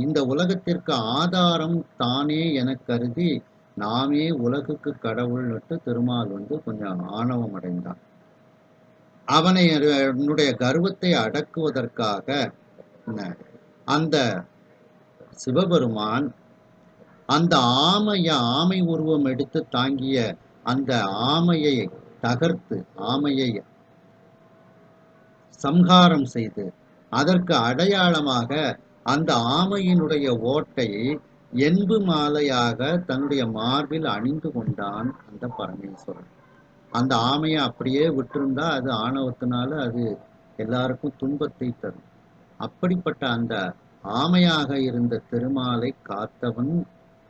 இந்த உலகத்திற்கு ஆதாரம் தானே என கருதி நாமே உலகுக்கு கடவுள்னுட்டு திருமால் கொஞ்சம் ஆணவம் அடைந்தான். அவனுடைய கர்வத்தை அடக்குவதற்காக அந்த சிவபெருமான் அந்த ஆமை உருவம் எடுத்து தாங்கிய அந்த ஆமையை தகர்த்து ஆமையை சம்ஹாரம் செய்து அதற்கு அடையாளமாக அந்த ஆமையினுடைய ஓட்டை என்பு மாலையாக தன்னுடைய மார்பில் அணிந்து கொண்டான் அந்த பரமேஸ்வரன். அந்த ஆமையை அப்படியே விட்டிருந்தா அது ஆணவத்தினால அது எல்லாருக்கும் துன்பத்தை தரும். அப்படிப்பட்ட அந்த ஆமையாக இருந்த திருமாலை காத்தவன்,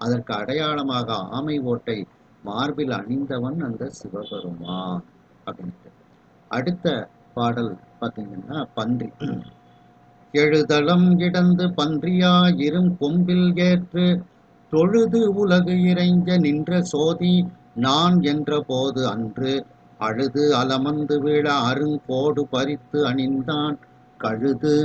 அதற்கு அடையாளமாக ஆமை ஓட்டை மார்பில் அணிந்தவன் அந்த சிவபெருமான் அப்படின்ட்டு. அடுத்த பாடல் பார்த்தீங்கன்னா பன்றி. எழுதளம் இடந்து பன்றியாயிரும் கொம்பில் ஏற்று தொழுது உலகு இறைஞ்ச நின்ற சோதி நான் என்ற போது அன்று அழுது அலமந்து விழ அருங்கோடு பறித்து அணிந்தான் கழுது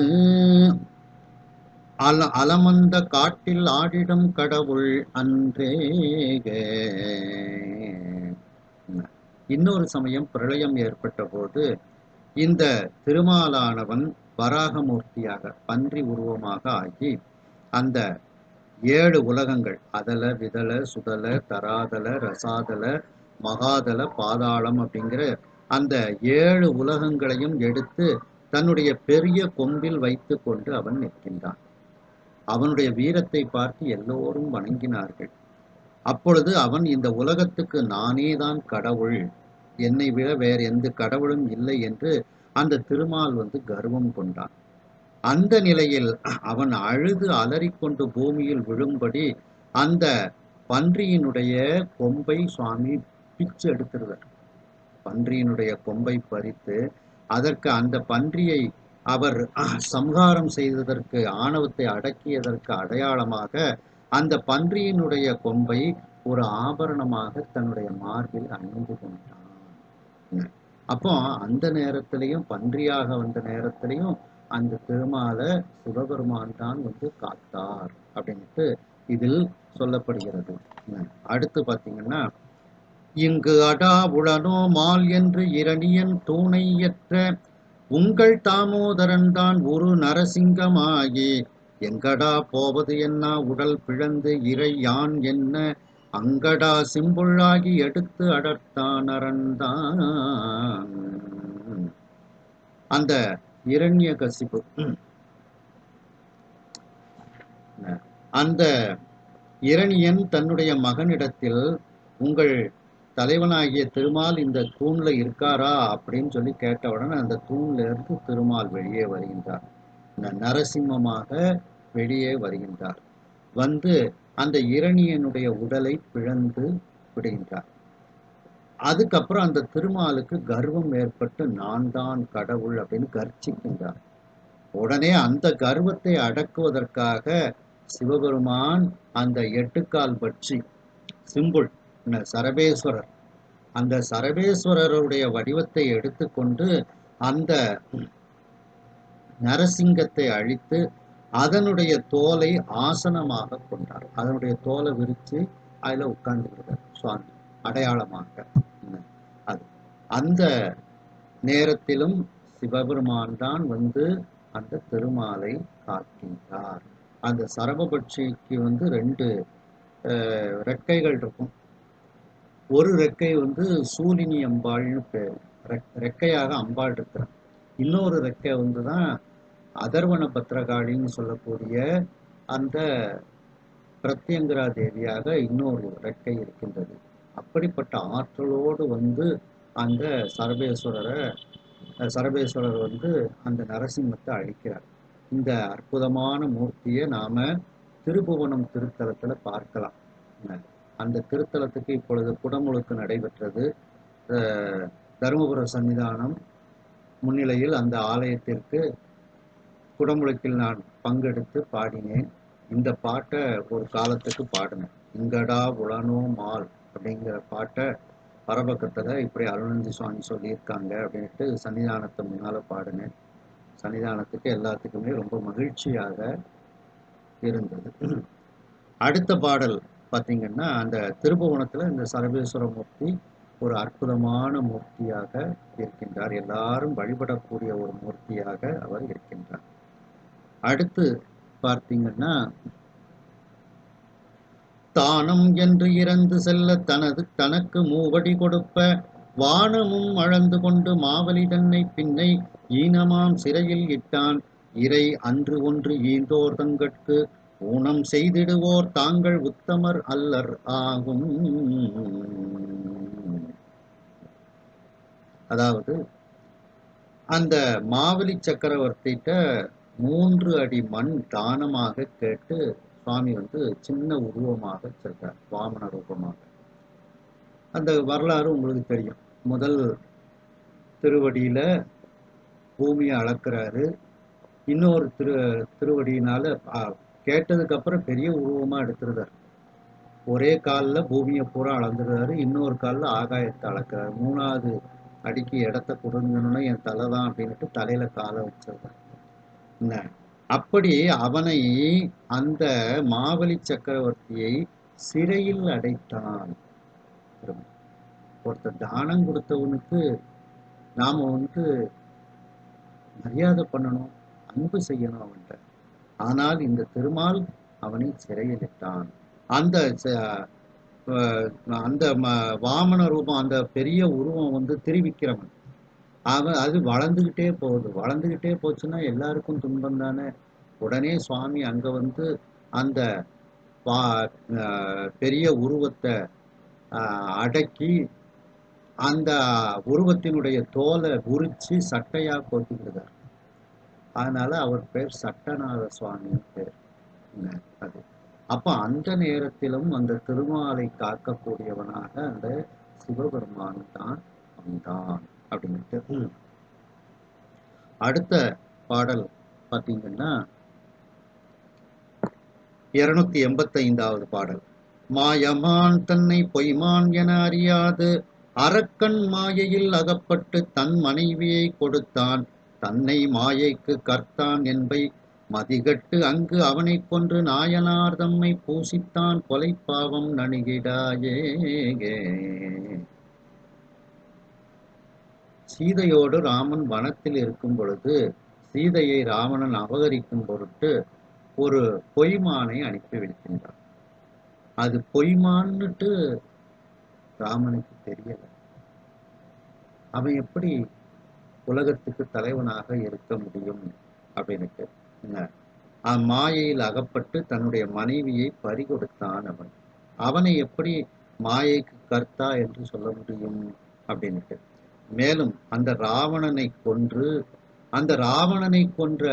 அலமந்த காட்டில் ஆடிடம் கடவுள் அன்றே. இன்னொரு சமயம் பிரளயம் ஏற்பட்ட போது இந்த திருமாலானவன் வராகமூர்த்தியாக பன்றி உருவமாக ஆகி அந்த 7 உலகங்கள் அதல விதல சுதல தராதல ரசாதல மகாதல பாதாளம் அப்படிங்கிற அந்த 7 உலகங்களையும் எடுத்து தன்னுடைய பெரிய கொம்பில் வைத்து கொண்டு அவன் நிற்கின்றான். அவனுடைய வீரத்தை பார்த்து எல்லோரும் வணங்கினார்கள். அப்பொழுது அவன் இந்த உலகத்துக்கு நானேதான் கடவுள், என்னை விட வேறு எந்த கடவுளும் இல்லை என்று அந்த திருமால் கர்வம் கொண்டான். அந்த நிலையில் அவன் அழுது அலறிக்கொண்டு பூமியில் விழும்படி அந்த பன்றியினுடைய கொம்பை சுவாமி பிச்சு எடுத்துருவார். பன்றியினுடைய கொம்பை பறித்து அதற்கு அந்த பன்றியை அவர் சம்ஹாரம் செய்ததற்கு, ஆணவத்தை அடக்கியதற்கு அடையாளமாக அந்த பன்றியினுடைய கொம்பை ஒரு ஆபரணமாக தன்னுடைய மார்பில் அணிந்து கொண்டான். அப்போ அந்த நேரத்திலையும் பன்றியாக வந்த நேரத்திலையும் அந்த திருமாலை சிவபெருமான் தான் காத்தார் அப்படின்ட்டு இதில் சொல்லப்படுகிறது. அடுத்து பார்த்தீங்கன்னா, இங்கு அடா உளனோ மால் என்று இரணியன் தூணை ஏற்ற உங்கள் தாமோதரன் தான் ஒரு நரசிங்கமாகி எங்கடா போவது என்ன உடல் பிழந்து இறை யான் என்ன அங்கடா சிம்புள்ளாகி எடுத்து அடர்த்தான் அறந்தான். அந்த இரண்யகசிபு அந்த இரணியன் தன்னுடைய மகனிடத்தில் உங்கள் தலைவனாகிய திருமால் இந்த தூண்ல இருக்காரா அப்படின்னு சொல்லி கேட்டவுடன் அந்த தூண்ல இருந்து திருமால் வெளியே வருகின்றார். நரசிம்மமாக வெளியே வருகின்றார். வந்து அந்த இரணியனுடைய உடலை பிளந்து விடுகின்றார். அதுக்கப்புறம் அந்த திருமாலுக்கு கர்வம் ஏற்பட்டு நான் தான் கடவுள் அப்படின்னு கர்ச்சிக்கின்றார். உடனே அந்த கர்வத்தை அடக்குவதற்காக சிவபெருமான் அந்த 8 கால் பட்சி சிம்புள் சரபேஸ்வரர், அந்த சரபேஸ்வரருடைய வடிவத்தை எடுத்துக்கொண்டு அந்த நரசிங்கத்தை அழித்து அதனுடைய தோலை ஆசனமாக கொண்டார். அதனுடைய தோலை விரித்து அதில் உட்கார்ந்துக்கிறார் சுவாமி அடையாளமாக. அது அந்த நேரத்திலும் சிவபெருமான் தான் அந்த திருமாலை காக்கின்றார். அந்த சரபபட்சிக்கு 2 ரெக்கைகள் இருக்கும். ஒரு ரெக்கை சூலினி அம்பாள்னு பேர், ரெக்கையாக அம்பாள் இருக்கிறார். இன்னொரு ரெக்கை தான் அதர்வன பத்திரகாளின்னு சொல்லக்கூடிய அந்த பிரத்யங்கரா தேவியாக இன்னொரு ரெக்கை இருக்கின்றது. அப்படிப்பட்ட ஆற்றலோடு அந்த சரபேஸ்வரர் வந்து அந்த நரசிம்மத்தை அழிக்கிறார். இந்த அற்புதமான மூர்த்தியை நாம திருபுவனம் திருத்தலத்துல பார்க்கலாம். அந்த திருத்தலத்துக்கு இப்பொழுது குடமுழுக்கு நடைபெற்றது. தருமபுர சன்னிதானம் முன்னிலையில் அந்த ஆலயத்திற்கு குடமுழுக்கில் நான் பங்கெடுத்து பாடினேன். இந்த பாட்டை ஒரு காலத்துக்கு பாடினேன். இங்கடா உளனோ மால் அப்படிங்கிற பாட்டை பரபக்கத்தில் இப்படி அருணந்தி சுவாமி சொல்லியிருக்காங்க அப்படின்ட்டு சன்னிதானத்தை முன்னால் பாடினேன். சன்னிதானத்துக்கு எல்லாத்துக்குமே ரொம்ப மகிழ்ச்சியாக இருந்தது. அடுத்த பாடல் பார்த்தீங்கன்னா, அந்த திருபுவனத்தில் இந்த சரபேஸ்வர மூர்த்தி ஒரு அற்புதமான மூர்த்தியாக இருக்கின்றார். எல்லாரும் வழிபடக்கூடிய ஒரு மூர்த்தியாக அவர் இருக்கின்றார். அடுத்து பார்த்தீங்கன்னா, தானம் என்று இறந்து செல்ல தனக்கு மூவடி கொடுப்ப வானமும் அளந்து கொண்டு மாவலி தன்னை பின்னை ஈனமாம் சிறையில் இட்டான் இறை அன்று ஒன்று ஈந்தோர் தங்கட்கு ஊனம் செய்திடுவோர் தாங்கள் உத்தமர் அல்லர் ஆகும். அதாவது அந்த மாவலி சக்கரவர்த்திட்ட 3 அடி மண் தானமாக கேட்டு சுவாமி வந்து சின்ன உருவமாக செல்றார், வாமன ரூபமாக. அந்த வரலாறு உங்களுக்கு தெரியும். முதல் திருவடியில பூமியை அளக்கிறாரு, இன்னொரு திருவடியினால கேட்டதுக்கு அப்புறம் பெரிய உருவமா எடுத்துருந்தார். ஒரே காலில் பூமியை பூரா அளந்துடுறாரு, இன்னொரு காலில் ஆகாயத்தை அளக்கிறாரு. 3வது அடிக்கு இடத்த கொடுங்கன்னு என் தலை தான் அப்படின்ட்டு தலையில காலை வச்சிருந்தார். என்ன அப்படி அவனை அந்த மாவலி சக்கரவர்த்தியை சிறையில் அடைத்தான். ஒருத்தர் தானம் கொடுத்தவனுக்கு நாம வந்து மரியாதை பண்ணணும், அன்பு செய்யணும் அவன்கிட்ட. ஆனால் இந்த திருமால் அவனை சிறையில் இட்டான். அந்த அந்த வாமன ரூபம், அந்த பெரிய உருவம் வந்து திருவிக்கிரமன். அது வளர்ந்துகிட்டே போச்சுன்னா எல்லாருக்கும் துன்பம் தானே. உடனே சுவாமி அங்க வந்து அந்த பெரிய உருவத்தை அடக்கி அந்த உருவத்தினுடைய தோலை உரிச்சு சட்டையா போட்டுக்கிறார். அதனால அவர் பேர் சட்டநாத சுவாமின்னு பேர். அது அப்ப அந்த நேரத்திலும் அந்த திருமாலை காக்கக்கூடியவனாக அந்த சிவபெருமான் தான் வந்தான் அப்படின்ட்டு. அடுத்த பாடல் பார்த்தீங்கன்னா 285வது பாடல். மாயமான் தன்னை பொய்மான் என அறியாது அரக்கன் மாயையில் அகப்பட்டு தன் மனைவியை கொடுத்தான் தன்னை மாயைக்கு கர்த்தான் என்பை மதிகட்டு அங்கு அவனை கொன்று நாயனார் தம்மை பூசித்தான் கொலை பாவம் நணுகிடாயே. சீதையோடு ராமன் வனத்தில் இருக்கும் பொழுது சீதையை ராவணன் அபகரிக்கும் பொருட்டு ஒரு பொய்மானை அனுப்பி வைக்கின்றான். அது பொய்மான்னுட்டு ராமனுக்கு தெரியல. அவன் எப்படி உலகத்துக்கு தலைவனாக இருக்க முடியும் அப்படின்னுட்டு மாயையில் அகப்பட்டு தன்னுடைய மனைவியை பறிகொடுத்தான். அவனை எப்படி மாயைக்கு கர்த்தா என்று சொல்ல முடியும் அப்படின்னுட்டு. மேலும் அந்த ராவணனை கொன்ற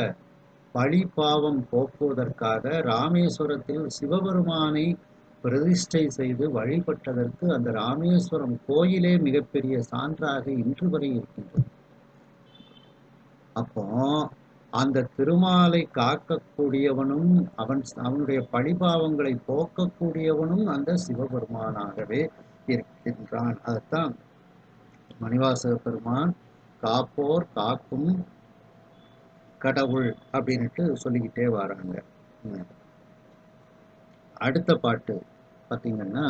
பழி பாவம் போக்குவதற்காக ராமேஸ்வரத்தில் சிவபெருமானை பிரதிஷ்டை செய்து வழிபட்டதற்கு அந்த ராமேஸ்வரம் கோயிலே மிகப்பெரிய சான்றாக இன்று வரை இருக்கின்றது. அப்போ அந்த திருமாலை காக்கக்கூடியவனும் அவனுடைய பழிபாவங்களை போக்கக்கூடியவனும் அந்த சிவபெருமானாகவே இருக்கின்றான். அதைத்தான் மணிவாசக பெருமான் காப்போர் காக்கும் கடவுள் அப்படின்ட்டு சொல்லிக்கிட்டே வராங்க. அடுத்த பாட்டு பார்த்தீங்கன்னா,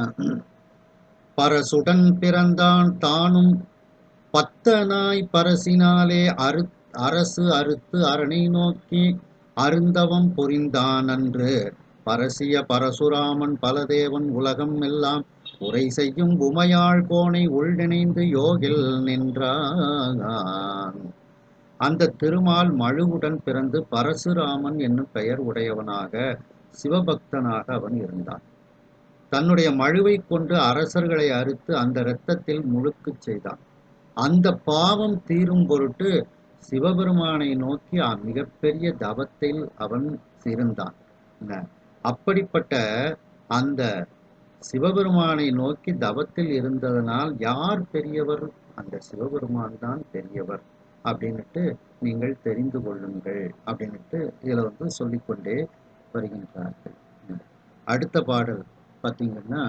பரசுடன் பிறந்தான் தானும் பத்தனாய் பரசினாலே அரசு அறுத்து அரணை நோக்கி அருந்தவம் புரிந்தான் அன்று பரசிய பரசுராமன் பலதேவன் உலகம் எல்லாம் உரை செய்யும் உமையாள் கோனை உள்நினைந்து யோகில் நின்றான். அந்த திருமால் மழுவுடன் பிறந்து பரசுராமன் என்னும் பெயர் உடையவனாக சிவபக்தனாக அவன் இருந்தான். தன்னுடைய மழுவை கொண்டு அரசர்களை அறுத்து அந்த இரத்தத்தில் முழுக்கு செய்தான். அந்த பாவம் தீரும் பொருட்டு சிவபெருமானை நோக்கி மிகப்பெரிய தவத்தில் அவன் இருந்தான். அப்படிப்பட்ட அந்த சிவபெருமானை நோக்கி தவத்தில் இருந்ததனால் யார் பெரியவர்? அந்த சிவபெருமான் தான் பெரியவர் அப்படின்னுட்டு நீங்கள் தெரிந்து கொள்ளுங்கள் அப்படின்னுட்டு இதுல சொல்லிக்கொண்டே வருகின்றார்கள். அடுத்த பாடல் பார்த்தீங்கன்னா,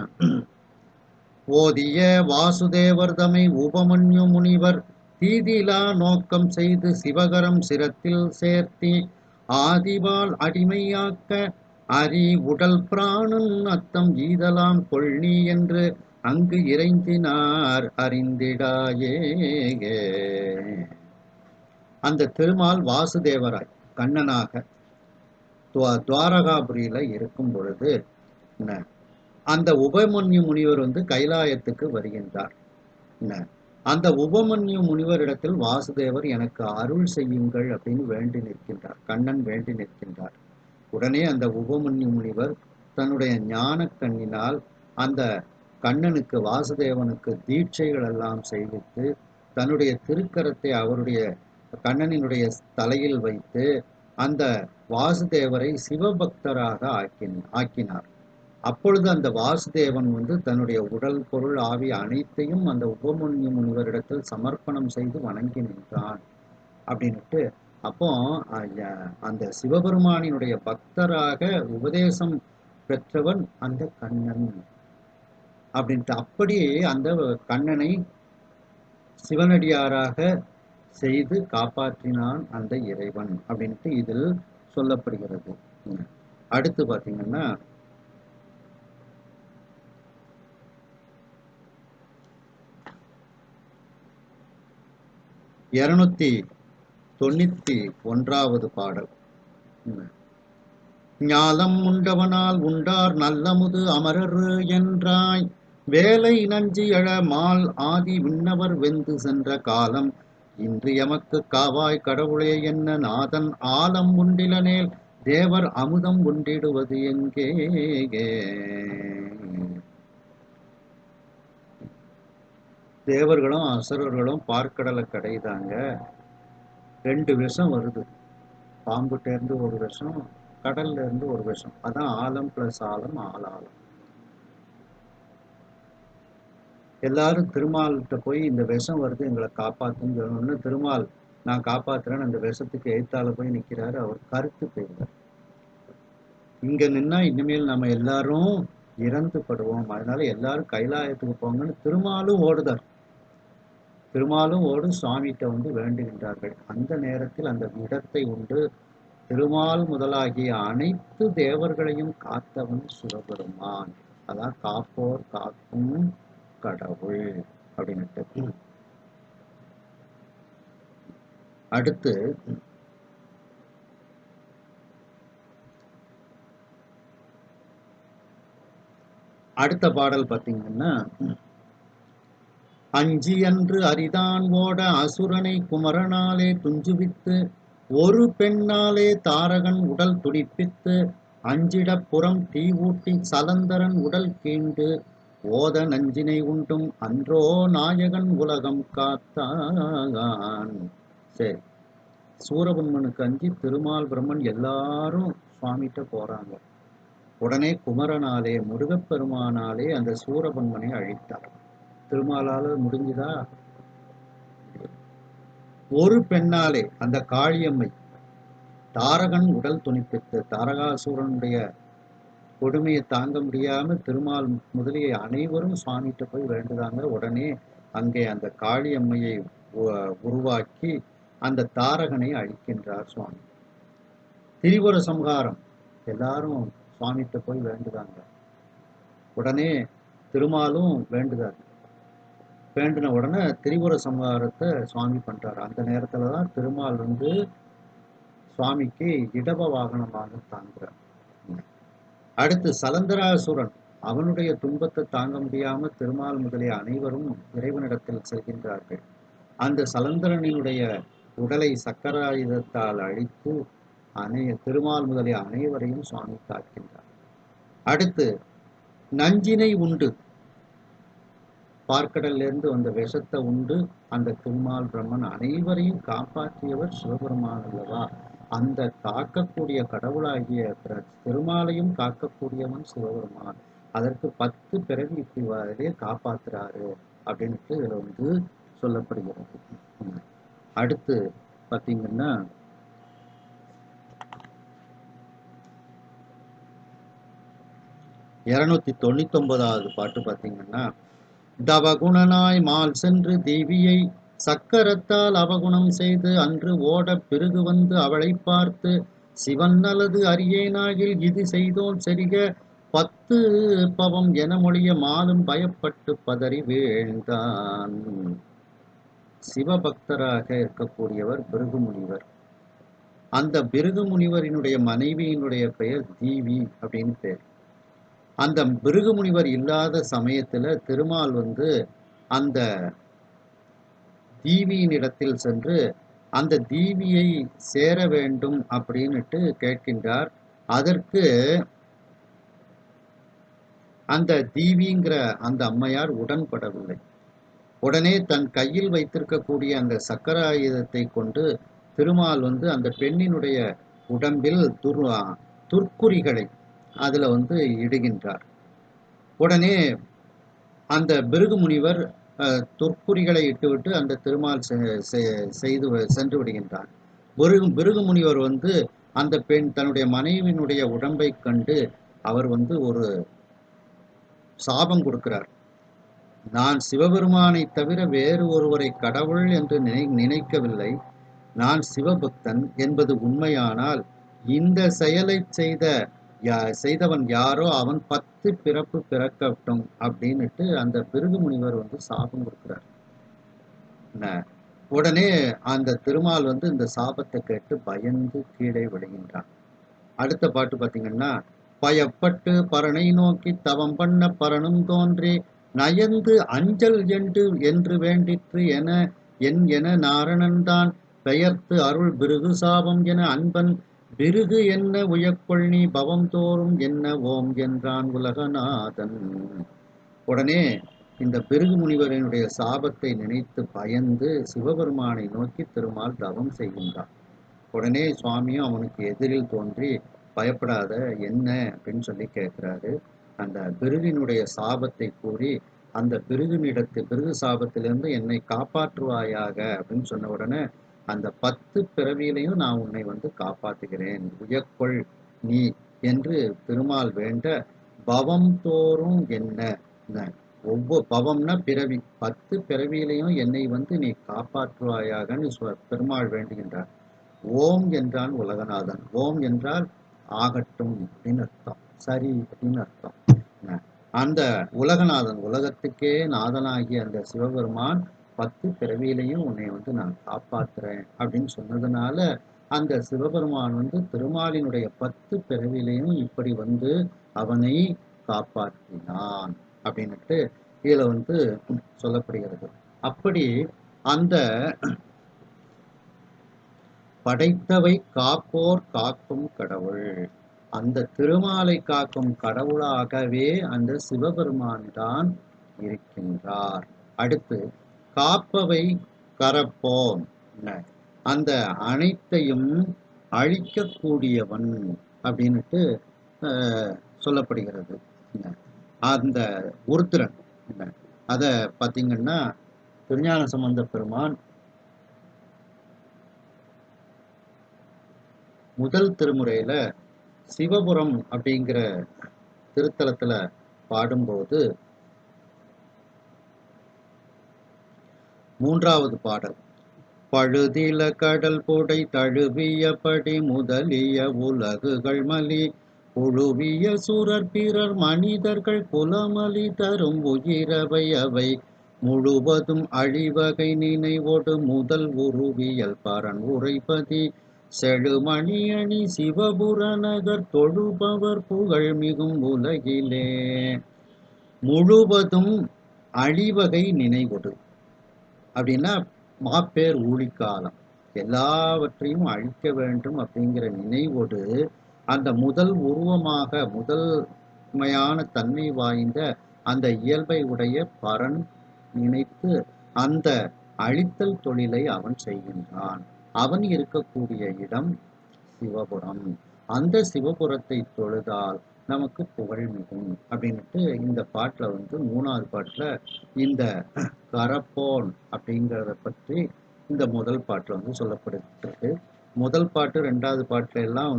ஓதிய வாசுதேவர் தமை உபமன்யு முனிவர் தீதிலா நோக்கம் செய்து சிவகரம் சிரத்தில் சேர்த்தி ஆதிவால் அடிமையாக்க அரி உடல் பிராணன் அத்தம் ஈதலாம் கொள்னி என்று அங்கு இறைந்தினார் அறிந்திடாயே. அந்த திருமால் வாசுதேவராய் கண்ணனாக துவாரகாபுரியில இருக்கும் பொழுது அந்த உபமன்யு முனிவர் கைலாயத்துக்கு வருகின்றார். அந்த உபமன்யு முனிவரிடத்தில் வாசுதேவர் எனக்கு அருள் செய்யுங்கள் அப்படின்னு வேண்டி நிற்கின்றார். கண்ணன் வேண்டி நிற்கின்றார். உடனே அந்த உபமன்யு முனிவர் தன்னுடைய ஞான கண்ணினால் அந்த கண்ணனுக்கு வாசுதேவனுக்கு தீட்சைகள் எல்லாம் செய்வித்து தன்னுடைய திருக்கரத்தை அவருடைய கண்ணனினுடைய தலையில் வைத்து அந்த வாசுதேவரை சிவபக்தராக ஆக்கினார். அப்பொழுது அந்த வாசுதேவன் தன்னுடைய உடல் பொருள் ஆவி அனைத்தையும் அந்த உபமன்யு முனிவரிடத்தில் சமர்ப்பணம் செய்து வணங்கி நின்றான் அப்படின்னுட்டு. அப்போ அந்த சிவபெருமானினுடைய பக்தராக உபதேசம் பெற்றவன் அந்த கண்ணன் அப்படின்ட்டு. அப்படியே அந்த கண்ணனை சிவனடியாராக செய்து காப்பாற்றினான் அந்த இறைவன் அப்படின்ட்டு இதில் சொல்லப்படுகிறது. அடுத்து பார்த்தீங்கன்னா, இருநூத்தி 91வது பாடல். ஞாலம் உண்டவனால் உண்டார் நல்லமுது அமரர் என்றாய் வேலை நஞ்சி எழ மால் ஆதி விண்ணவர் வெந்து சென்ற காலம் இன்று எமக்கு காவாய் கடவுளே என்ன நாதன் ஆலம் உண்டிலனேல் தேவர் அமுதம் உண்டிடுவது எங்கே. தேவர்களும் அசுரர்களும் பார்க்கடலை கடைதாங்க. 2 விஷம் வருது. பாம்புட்ட இருந்து ஒரு விஷம், கடல்ல இருந்து ஒரு விஷம். அதான் ஆலம் பிளஸ் ஆலம் ஆளாலம். எல்லாரும் திருமால்கிட்ட போய் இந்த விஷம் வருது எங்களை காப்பாத்துன்னு சொல்லணும்னு திருமால் நான் காப்பாத்துறேன்னு அந்த விஷத்துக்கு எய்த்தால போய் நிக்கிறாரு. அவர் கருத்து போயிடுறார். இங்க நின்னா இனிமேல் நம்ம எல்லாரும் இறந்து படுவோம், அதனால எல்லாரும் கைலாயத்துக்கு போங்கன்னு திருமாலும் ஓடுதார். திருமாலும் ஓடும் சுவாமிகிட்ட வேண்டுகின்றார்கள். அந்த நேரத்தில் அந்த இடத்தை உண்டு திருமால் முதலாகிய அனைத்து தேவர்களையும் காத்தவன் சிவபெருமான். அதான் காப்போர் காக்கும் கடவுள் அப்படின்னுட்டு. அடுத்து அடுத்த பாடல் பார்த்தீங்கன்னா, அஞ்சி அன்று அரிதான் ஓட அசுரனை குமரனாலே துஞ்சுவித்து ஒரு பெண்ணாலே தாரகன் உடல் துடிப்பித்து அஞ்சிட புறம் தீ ஊட்டி சலந்தரன் உடல் கீண்டு ஓத நஞ்சினை உண்டும் அன்றோ நாயகன் உலகம் காத்தான். சரி, சூரபன்மனுக்கு அஞ்சி திருமால் பிரம்மன் எல்லாரும் சுவாமிகிட்ட போறாங்க. உடனே குமரனாலே முருகப்பெருமானாலே அந்த சூரபன்மனை அழித்தார். திருமாலால முடிஞ்சுதா? ஒரு பெண்ணாலே அந்த காளியம்மை தாரகன் உடல் துணிப்பித்து தாரகாசூரனுடைய கொடுமையை தாங்க முடியாம திருமால் முதலிய அனைவரும் சுவாமிகிட்ட போய் வேண்டுதாங்க. உடனே அங்கே அந்த காளியம்மையை உருவாக்கி அந்த தாரகனை அழிக்கின்றார் சுவாமி. திரிபுர சம்ஹாரம் எல்லாரும் சுவாமிகிட்ட போய் வேண்டுதாங்க. உடனே திருமாலும் வேண்டுதார். வேண்டின உடனே திரிபுர சம்ஹாரத்தை சுவாமி பண்றாரு. அந்த நேரத்துலதான் திருமால் சுவாமிக்கு இடப வாகனமாக தாங்குறார். அடுத்து சலந்தராசுரன் அவனுடைய துன்பத்தை தாங்க முடியாம திருமால் முதலிய அனைவரும் இறைவனிடத்தில் செல்கின்றார்கள். அந்த சலந்தரனினுடைய உடலை சக்கராயுதத்தால் அழித்து திருமால் முதலிய அனைவரையும் சுவாமி காக்கின்றார். அடுத்து நஞ்சினை உண்டு பார்க்கடல்ல இருந்து வந்த விஷத்தை உண்டு அந்த திருமால் பிரம்மன் அனைவரையும் காப்பாற்றியவர் சிவபெருமான் அல்லவா. அந்த காக்கக்கூடிய கடவுளாகிய திருமாலையும் காக்கக்கூடியவன் சிவபெருமான். அதற்கு 10 பிறவி இப்படி காப்பாத்துறாரு அப்படின்ட்டு இதுல வந்து சொல்லப்படுகிறது. அடுத்து பாத்தீங்கன்னா 299வது பாட்டு பாத்தீங்கன்னா, தவகுணனாய் மால் சென்று தேவியை சக்கரத்தால் அவகுணம் செய்து அன்று ஓடப் பிறகு வந்து அவளை பார்த்து சிவன் நல்லது அறியேனாகில் இது செய்தோன் செரிக 10 பவம் என மொழிய மாலும் பயப்பட்டு பதறி வீழ்ந்தான். சிவபக்தராக இருக்கக்கூடியவர் பிருகு முனிவர். அந்த பிருகு முனிவரினுடைய மனைவியினுடைய பெயர் தீவி அப்படின்னு பேர். அந்த பிருகு முனிவர் இல்லாத சமயத்துல திருமால் வந்து அந்த தீவியின் இடத்தில் சென்று அந்த தீவியை சேர வேண்டும் அப்படின்னுட்டு கேட்கின்றார். அதற்கு அந்த தீவிங்கிற அந்த அம்மையார் உடன்படவில்லை. உடனே தன் கையில் வைத்திருக்கக்கூடிய அந்த சக்கராயுதத்தை கொண்டு திருமால் வந்து அந்த பெண்ணினுடைய உடம்பில் துர்க்குறிகளை அதுல வந்து இடுகின்றார். உடனே அந்த பிருகு முனிவர் துர்க்குறிகளை இட்டுவிட்டு அந்த திருமால் செய்து சென்று விடுகின்றார். பிருகு முனிவர் வந்து அந்த பெண் தன்னுடைய மனைவியினுடைய உடம்பை கண்டு அவர் வந்து ஒரு சாபம் கொடுக்கிறார். நான் சிவபெருமானை தவிர வேறு ஒருவரை கடவுள் என்று நினைக்கவில்லை. நான் சிவபக்தன் என்பது உண்மையானால் இந்த செயலை செய்தவன் யாரோ அவன் 10 பிறப்பு பிறக்கட்டும் அப்படின்னுட்டு அந்த பிருகு முனிவர் வந்து சாபம் கொடுக்கிறார். உடனே அந்த திருமால் வந்து இந்த சாபத்தை கேட்டு பயந்து கீழே விழுகின்றான். அடுத்த பாட்டு பாத்தீங்கன்னா, பயப்பட்டு பரனை நோக்கி தவம் பண்ண பரனும் தோன்றி நயந்து அஞ்சல் என்று வேண்டிற்று என நாரணன் தான் பெயர்த்து அருள் பிருகு சாபம் என அன்பன் பிருகு என்ன உயக்கொள் நீ பவம் தோறும் என்ன ஓம் என்றான் உலகநாதன். உடனே இந்த பிருகு முனிவரினுடைய சாபத்தை நினைத்து பயந்து சிவபெருமானை நோக்கி திருமால் தவம் செய்கின்றான். உடனே சுவாமியும் அவனுக்கு எதிரில் தோன்றி பயப்படாத என்ன அப்படின்னு சொல்லி கேட்கிறாரு. அந்த பிருகினுடைய சாபத்தை கூறி அந்த பிருகு சாபத்திலிருந்து என்னை காப்பாற்றுவாயாக அப்படின்னு சொன்ன உடனே அந்த 10 பிறவியிலையும் நான் உன்னை வந்து காப்பாற்றுகிறேன், உயக்கொள் நீ என்று திருமால் வேண்ட பவம் தோறும் என்ன ஒவ்வொரு பவம்னா பிறவி 10 பிறவியிலையும் என்னை வந்து நீ காப்பாற்றுவாயாகன்னு பெருமாள் வேண்டுகின்றார். ஓம் என்றான் உலகநாதன். ஓம் என்றால் ஆகட்டும் அப்படின்னு அர்த்தம், சரி அப்படின்னு அர்த்தம். அந்த உலகநாதன் உலகத்துக்கே நாதனாகிய அந்த சிவபெருமான் 10 பிறவியிலையும் உன்னை வந்து நான் காப்பாத்துறேன் அப்படின்னு சொன்னதுனால அந்த சிவபெருமான் வந்து திருமாலினுடைய 10 பிறவியிலையும் இப்படி வந்து அவனை காப்பாற்றினான் அப்படின்னுட்டு இதுல வந்து சொல்லப்படுகிறது. அப்படி அந்த படைத்தவை காப்போர் காக்கும் கடவுள், அந்த திருமாலை காக்கும் கடவுளாகவே அந்த சிவபெருமான் தான் இருக்கின்றார். அடுத்து காப்பவை கரப்போன், அந்த அனைத்தையும் அழிக்கக்கூடியவன் அப்படின்னுட்டு சொல்லப்படுகிறது. அந்த உருத்திரன் அத பார்த்தீங்கன்னா திருஞான சம்பந்த பெருமான் முதல் திருமுறையில சிவபுரம் அப்படிங்கிற திருத்தலத்துல பாடும்போது 3வது பாடல், பழுதில கடல் புடை தழுவியபடி முதலிய உலகுகள் மலி புழுவிய சுரர் பிறர் மனிதர்கள் குலமலி தரும் உயிரவை அவை முழுவதும் அழிவகை நினைவோடு முதல் உருவியல் பரன் உரைப்பதி செழுமணி அணி சிவபுர நகர் தொழுபவர் புகழ் மிகும் உலகிலே. முழுவதும் அழிவகை நினைவோடு அப்படின்னா மாப்பேர் ஊழிக்காலம் எல்லாவற்றையும் அழிக்க வேண்டும் அப்படிங்கிற நினைவோடு அந்த முதல் உருவமாக முதல்மையான தன்மை வாய்ந்த அந்த இயல்பை உடைய பரன் நினைத்து அந்த அழித்தல் தொழிலை அவன் செய்கின்றான். அவன் இருக்கக்கூடிய இடம் சிவபுரம். அந்த சிவபுரத்தை தொழுதால் நமக்கு புகழ் மிகும் அப்படின்ட்டு இந்த பாட்டுல 3வது பாட்டுல இந்த கரப்போன் அப்படிங்கிறத பற்றி இந்த முதல் பாட்டுல சொல்லப்பட்டிருக்கு. முதல் பாட்டு 2வது பாட்டுல எல்லாம்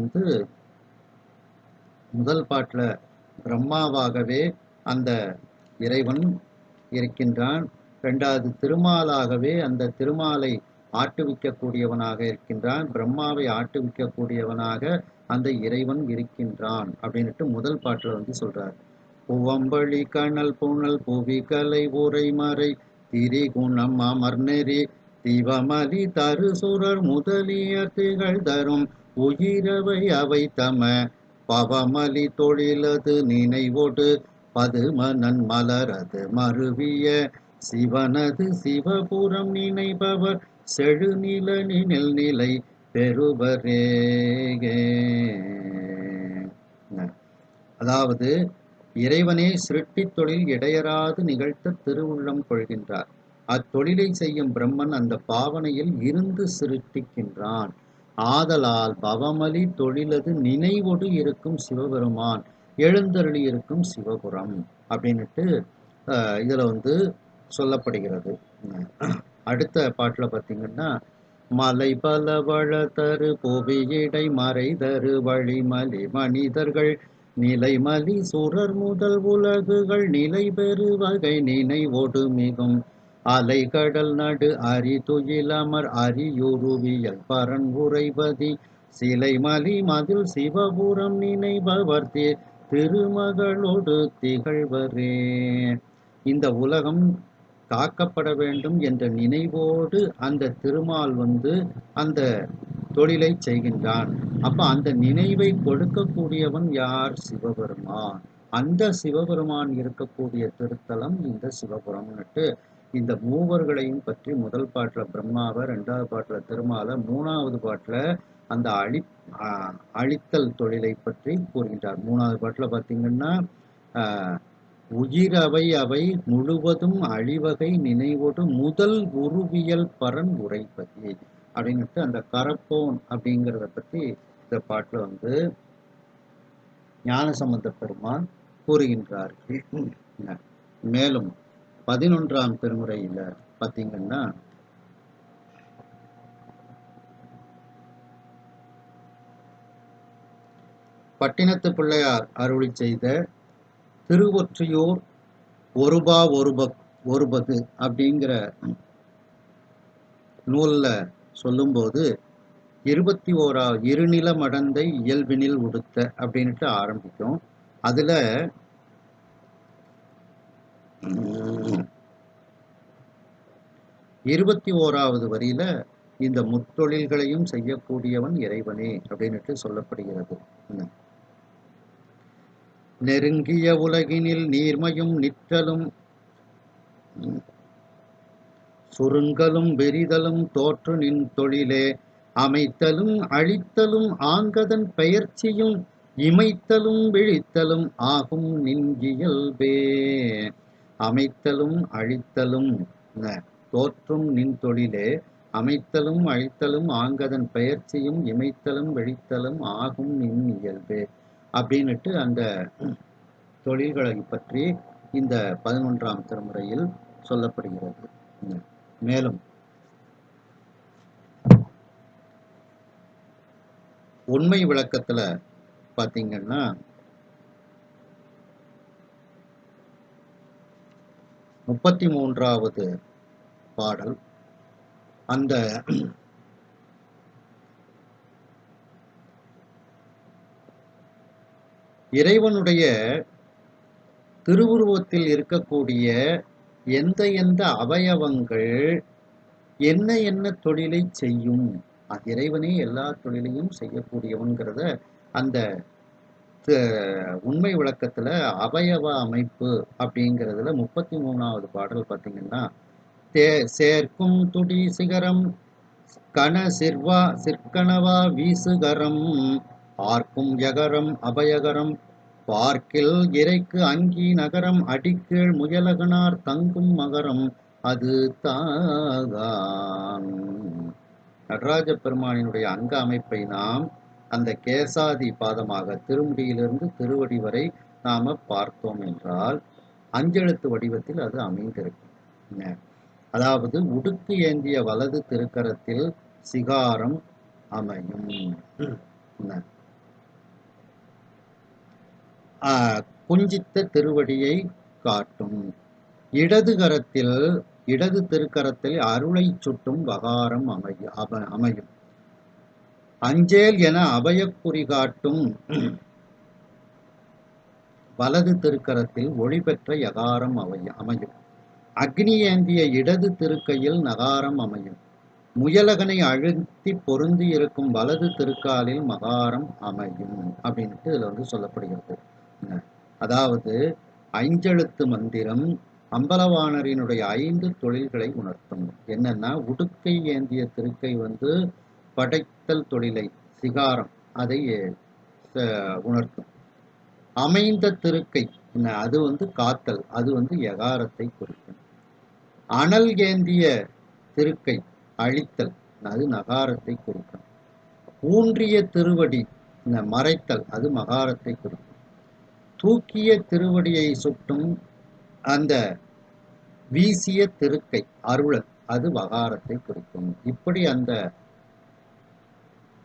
முதல் பாட்டுல பிரம்மாவாகவே அந்த இறைவன் இருக்கின்றான். 2வது திருமாலாகவே அந்த திருமாலை ஆட்டுவிக்கக்கூடியவனாக இருக்கின்றான். பிரம்மாவை ஆட்டுவிக்கக்கூடியவனாக அந்த இறைவன் இருக்கின்றான் அப்படின்ட்டு முதல் பாட்டுல சொல்றார். புவம்பழி கணல் புனல் புவி கலை உரைமறை திரிகுணம் அமர்நெறி திவமலி தரு சுரர் முதலிய திகழ் தரும் உயிரவை அவை தம பவமலி தொழிலது நினைவொடு பதுமனன் மலரது மருவிய சிவனது சிவபுரம் நினைபவர் செழுநில நிழல் நிலை பெறுவரே. அதாவது இறைவனே சிருஷ்டி தொழில் இடையராது நிகழ்த்த திருவுள்ளம் கொள்கின்றார். அத்தொழிலை செய்யும் பிரம்மன் அந்த பாவனையில் இருந்து சிருஷ்டிக்கின்றான். ஆதலால் பவமலி தொழிலது நினைவொடு இருக்கும் சிவபெருமான் எழுந்தருளி இருக்கும் சிவபுரம் அப்படின்னுட்டு இதுல சொல்லப்படுகிறது. அடுத்த பாட்டுல பார்த்தீங்கன்னா, மலை பல வள தரு புவியிடை மறை தரு வழிமலி மனிதர்கள் நிலைமலி சுரர் முதல் உலகுகள் நிலை பெறு வகை நினைவொடு மிகும் அலைகடல் நடு அரிதுயிலமர் அரியுருவியல் பரன் உரைபதி சிலைமலி மதில் சிவபுரம் நினைபவர் திருமகளோடு திகழ்வரே. இந்த உலகம் காக்கப்பட வேண்டும் என்ற நினைவோடு அந்த திருமால் அந்த தொழிலை செய்கின்றான். அப்ப அந்த நினைவை கொடுக்கக்கூடியவன் யார்? சிவபெருமான். அந்த சிவபெருமான் இருக்கக்கூடிய திருத்தலம் இந்த சிவபுரம்னுட்டு இந்த மூவர்களையும் பற்றி முதல் பாட்டுல பிரம்மாவை, 2வது பாட்டுல திருமாலை, 3வது பாட்டுல அந்த அழித்தல் தொழிலை பற்றி கூறுகின்றார். 3வது பாட்டுல பார்த்தீங்கன்னா, உயிரவை அவை முழுவதும் அழிவகை நினைவோடு முதல் உருவியல் பரன் உரைப்பதி அப்படின்னுட்டு அந்த கரப்போன் அப்படிங்கிறத பற்றி இந்த பாட்டுல ஞானசம்பந்த பெருமான் கூறுகின்றார்கள். மேலும் 11ஆம் திருமுறையில பார்த்தீங்கன்னா, பட்டினத்து பிள்ளையார் அருளி செய்த திருவொற்றியூர் ஒருபா ஒருபது அப்படிங்கிற நூல்ல சொல்லும்போது 21ஆவது இருநில மடந்தை இயல்பினில் உடுத்த அப்படின்ட்டு ஆரம்பிக்கும். அதுல 21ஆவது வரியில இந்த முத்தொழில்களையும் செய்யக்கூடியவன் இறைவனே அப்படின்ட்டு சொல்லப்படுகிறது. நெருங்கிய உலகினில் நீர்மையும் நிற்றலும் சுருங்கலும் வெறிதலும் தோற்று நின் தொழிலே அமைத்தலும் அழித்தலும் ஆங்கதன் பெயர்ச்சியும் இமைத்தலும் விழித்தலும் ஆகும் நின் இயல்பே. அமைத்தலும் அழித்தலும் தோற்றும் நின் தொழிலே அமைத்தலும் அழித்தலும் ஆங்கதன் பெயர்ச்சியும் இமைத்தலும் விழித்தலும் ஆகும் நின் இயல்பே அப்படின்னுட்டு அந்த தொழில்களை பற்றி இந்த 11ஆம் திருமுறையில் சொல்லப்படுகிறது. மேலும் உண்மை விளக்கத்துல பாத்தீங்கன்னா, 33வது பாடல் அந்த இறைவனுடைய திருவுருவத்தில் இருக்கக்கூடிய எந்த அவயவங்கள் என்ன தொழிலை செய்யும், இறைவனே எல்லா தொழிலையும் செய்யக்கூடியவன்கிறத அந்த உண்மை விளக்கத்துல அவயவ அமைப்பு அப்படிங்கிறதுல 33வது பாடல் பார்த்தீங்கன்னா, சேர்க்கும் துடி சிகரம் கண சிற்கணவா வீசுகரம் ஆர்க்கும் யகரம் அபயகரம் பார்க்கில் இறைக்கு அங்கி நகரம் அடிக்கீழ் முயலகனார் தங்கும் மகரம் அது தான். நடராஜ பெருமானினுடைய அங்க அமைப்பை நாம் அந்த கேசாதி பாதமாக திருமுடியிலிருந்து திருவடி வரை நாம பார்த்தோம் என்றால் அஞ்செழுத்து வடிவத்தில் அது அமைந்திருக்கும். அதாவது உடுக்கு ஏந்திய வலது திருக்கரத்தில் சிகாரம் அமையும். குஞ்சித்த திருவடியை காட்டும். இடது திருக்கரத்தில் அருளை சுட்டும் வகாரம் அமையும். அஞ்சேல் என அபயக்குறி காட்டும் வலது திருக்கரத்தில் ஒளி பெற்ற யகாரம் அமையும். அக்னி ஏந்திய இடது திருக்கையில் நகாரம் அமையும். முயலகனை அழுத்தி பொருந்தி இருக்கும் வலது திருக்காலில் மகாரம் அமையும் அப்படின்ட்டு இதுல சொல்லப்படுகிறது. அதாவது ஐந்தெழுத்து மந்திரம் அம்பலவாணரினுடைய 5 தொழில்களை உணர்த்தும். என்னன்னா, உடுக்கை ஏந்திய திருக்கை படைத்தல் தொழிலை, சிகாரம், அதை உணர்த்தும். அமைந்த திருக்கை அது காத்தல், அது யகாரத்தை குறிக்கும். அனல் ஏந்திய திருக்கை அழித்தல், அது நகாரத்தை குறிக்கும். ஊன்றிய திருவடி மறைத்தல், அது மகாரத்தை குறிக்கும். தூக்கிய திருவடியை சுட்டும் அந்த வீசிய திருக்கை அருளல், அது வகாரத்தை குறிக்கும். இப்படி அந்த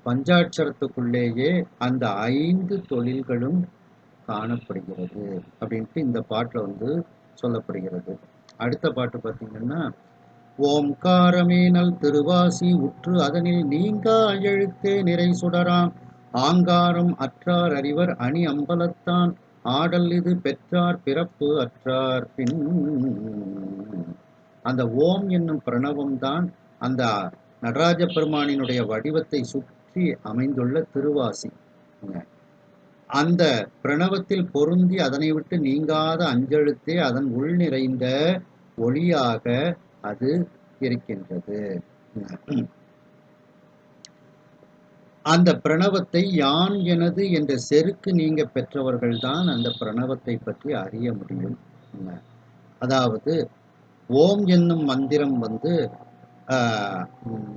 பஞ்சாட்சரத்துக்குள்ளேயே அந்த 5 தொழில்களும் காணப்படுகிறது அப்படின்ட்டு இந்த பாட்டுல சொல்லப்படுகிறது. அடுத்த பாட்டு பார்த்தீங்கன்னா, ஓம்காரமேனல் திருவாசி உற்று அதனில் நீங்கா எழுத்தே நிறை சுடராம் ஆங்காரம் அற்றார் அறிவர் அணி அம்பலத்தான் ஆடல் இது பெற்றார் பிறப்பு அற்றார் பின். அந்த ஓம் என்னும் பிரணவம் தான் அந்த நடராஜ பெருமானினுடைய வடிவத்தை சுற்றி அமைந்துள்ள திருவாசி. அந்த பிரணவத்தில் பொருந்தி அதனை விட்டு நீங்காத அஞ்செழுத்தே அதன் உள் நிறைந்த ஒளியாக அது இருக்கின்றது. அந்த பிரணவத்தை யான் எனது என்ற செருக்கு நீங்க பெற்றவர்கள் தான் அந்த பிரணவத்தை பற்றி அறிய முடியும். அதாவது ஓம் என்னும் மந்திரம்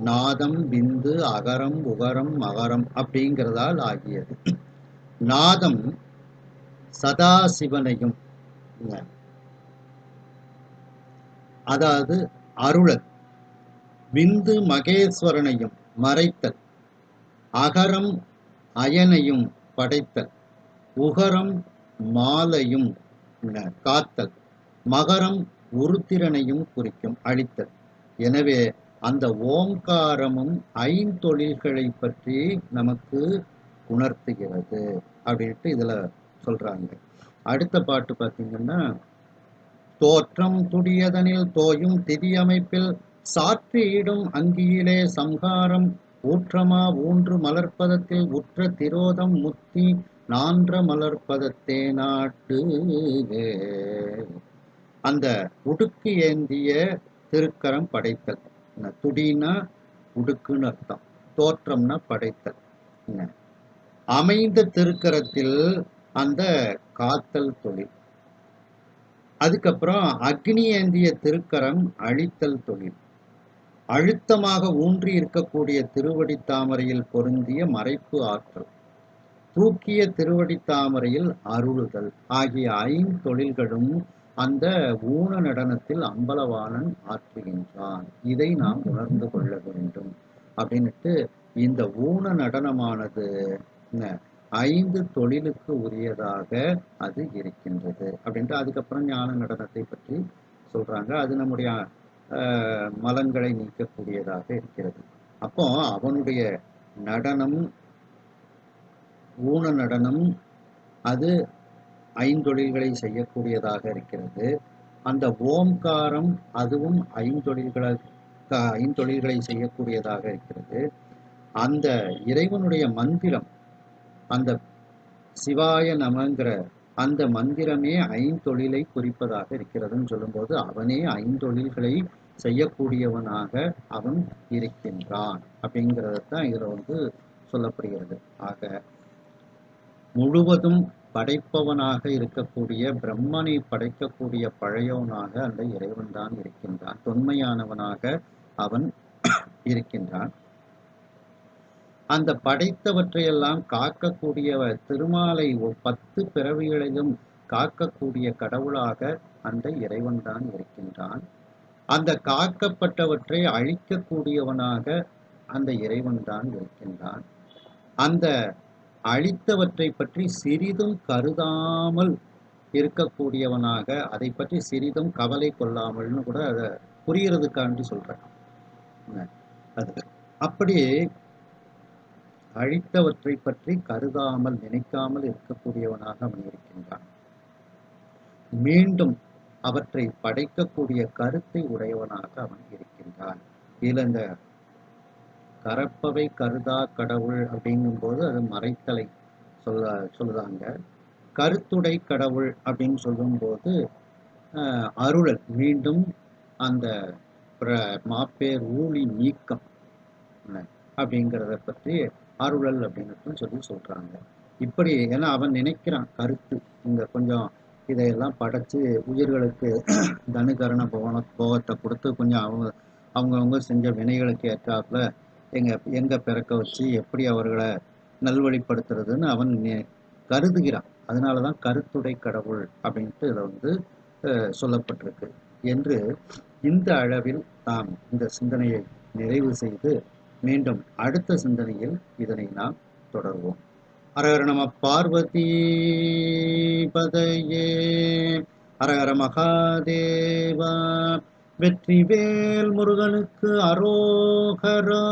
நாதம், பிந்து, அகரம், உகரம், மகரம் அப்படிங்கிறதால் ஆகியது. நாதம் சதாசிவனையும், அதாவது அருளல், விந்து மகேஸ்வரனையும் மறைத்தல், அகரம் அயனையும் படைத்தல், உகரம் மாலையும் காத்தல், மகரம் உருத்திரனையும் குறிக்கும் அழித்தல். எனவே அந்த ஓம்காரமும் 5 தொழில்களை பற்றி நமக்கு உணர்த்துகிறது அப்படின்ட்டு இதுல சொல்றாங்க. அடுத்த பாட்டு பார்த்தீங்கன்னா, தோற்றம் துடியதனில் தோயும் திதி அமைப்பில் சாற்றியிடும் அங்கியிலே சம்ஹாரம் ஊற்றமா ஊன்று மலர்ப்பதத்தில் உற்ற திரோதம் முத்தி நான்ற மலர்ப்பதத்தே நாட்டு. அந்த உடுக்கு ஏந்திய திருக்கரம் படைத்தல். துடினா உடுக்குன்னு அர்த்தம், தோற்றம்னா படைத்தல். அமைந்த திருக்கரத்தில் அந்த காத்தல் தொழில். அதுக்கப்புறம் அக்னி ஏந்திய திருக்கரம் அழித்தல் தொழில். அழுத்தமாக ஊன்றி இருக்கக்கூடிய திருவடி தாமரையில் பொருந்திய மறைப்பு ஆற்றல். தூக்கிய திருவடி தாமரையில் அருளுதல் ஆகிய 5 தொழில்களும் அந்த ஊன நடனத்தில் அம்பலவாணன் ஆற்றுகின்றான். இதை நாம் உணர்ந்து கொள்ள வேண்டும் அப்படின்னுட்டு இந்த ஊன நடனமானது 5 தொழிலுக்கு உரியதாக அது இருக்கின்றது அப்படின்ட்டு அதுக்கப்புறம் ஞான நடனத்தை பற்றி சொல்றாங்க. அது நம்முடைய மலங்களை நீக்கக்கூடியதாக இருக்கிறது. அப்போ அவனுடைய நடனம், ஊன நடனம், அது 5 தொழில்களை செய்யக்கூடியதாக இருக்கிறது. அந்த ஓம்காரம் அதுவும் 5 தொழில்களை செய்யக்கூடியதாக இருக்கிறது. அந்த இறைவனுடைய மந்திரம், அந்த சிவாய நமங்கிற அந்த மந்திரமே 5 தொழிலை குறிப்பதாக இருக்கிறதுன்னு சொல்லும்போது அவனே 5 தொழில்களை செய்யக்கூடியவனாக அவன் இருக்கின்றான் அப்படிங்கிறதான் இதுல சொல்லப்படுகிறது. ஆக முழுவதும் படைப்பவனாக இருக்கக்கூடிய பிரம்மனை படைக்கக்கூடிய பழையவனாக அந்த இறைவன் தான் இருக்கின்றான். தொன்மையானவனாக அவன் இருக்கின்றான். அந்த படைத்தவற்றையெல்லாம் காக்கக்கூடிய திருமாலை 10 பிறவிகளையும் காக்கக்கூடிய கடவுளாக அந்த இறைவன் தான் இருக்கின்றான். அந்த காக்கப்பட்டவற்றை அழிக்கக்கூடியவனாக அந்த இறைவன் தான் இருக்கின்றான். அந்த அழித்தவற்றை பற்றி சிறிதும் கருதாமல் இருக்கக்கூடியவனாக, அதை பற்றி சிறிதும் கவலை கொள்ளாமல்னு கூட அதை புரியறதுக்காண்டி சொல்றேன். அது அப்படி அழித்தவற்றை பற்றி கருதாமல் நினைக்காமல் இருக்கக்கூடியவனாக அவன் இருக்கின்றான். மீண்டும் அவற்றை படைக்கக்கூடிய கருத்தை உடையவனாக அவன் இருக்கின்றான். இதுல இந்த கரப்பவை கருதா கடவுள் அப்படிங்கும்போது அது மறைத்தலை சொல்லுதாங்க. கருத்துடை கடவுள் அப்படின்னு சொல்லும்போது அருளல், மீண்டும் அந்த மாப்பேர் ஊழி நீக்கம் அப்படிங்கிறத பற்றி அருளல் அப்படின்னு சொல்லி சொல்றாங்க. இப்படி ஏன்னா அவன் நினைக்கிறான் கருத்து இங்க கொஞ்சம் இதையெல்லாம் படைச்சு உயிர்களுக்கு தனுகரண போகத்தை கொடுத்து கொஞ்சம் அவங்கவுங்க செஞ்ச வினைகளுக்கு ஏற்றாப்புல எங்க பிறக்க வச்சு எப்படி அவர்களை நல்வழிப்படுத்துறதுன்னு அவன் கருதுகிறான். அதனாலதான் கருத்துடை கடவுள் அப்படின்ட்டு இதில் சொல்லப்பட்டிருக்கு என்று இந்த அளவில் நாம் இந்த சிந்தனையை நிறைவு செய்து மீண்டும் அடுத்த சிந்தனையில் இதனை நாம் தொடர்வோம். ஹரஹர நம பார்வதி பதையே, ஹரஹர மகாதேவா, வெற்றிவேல் முருகனுக்கு அரோகரா.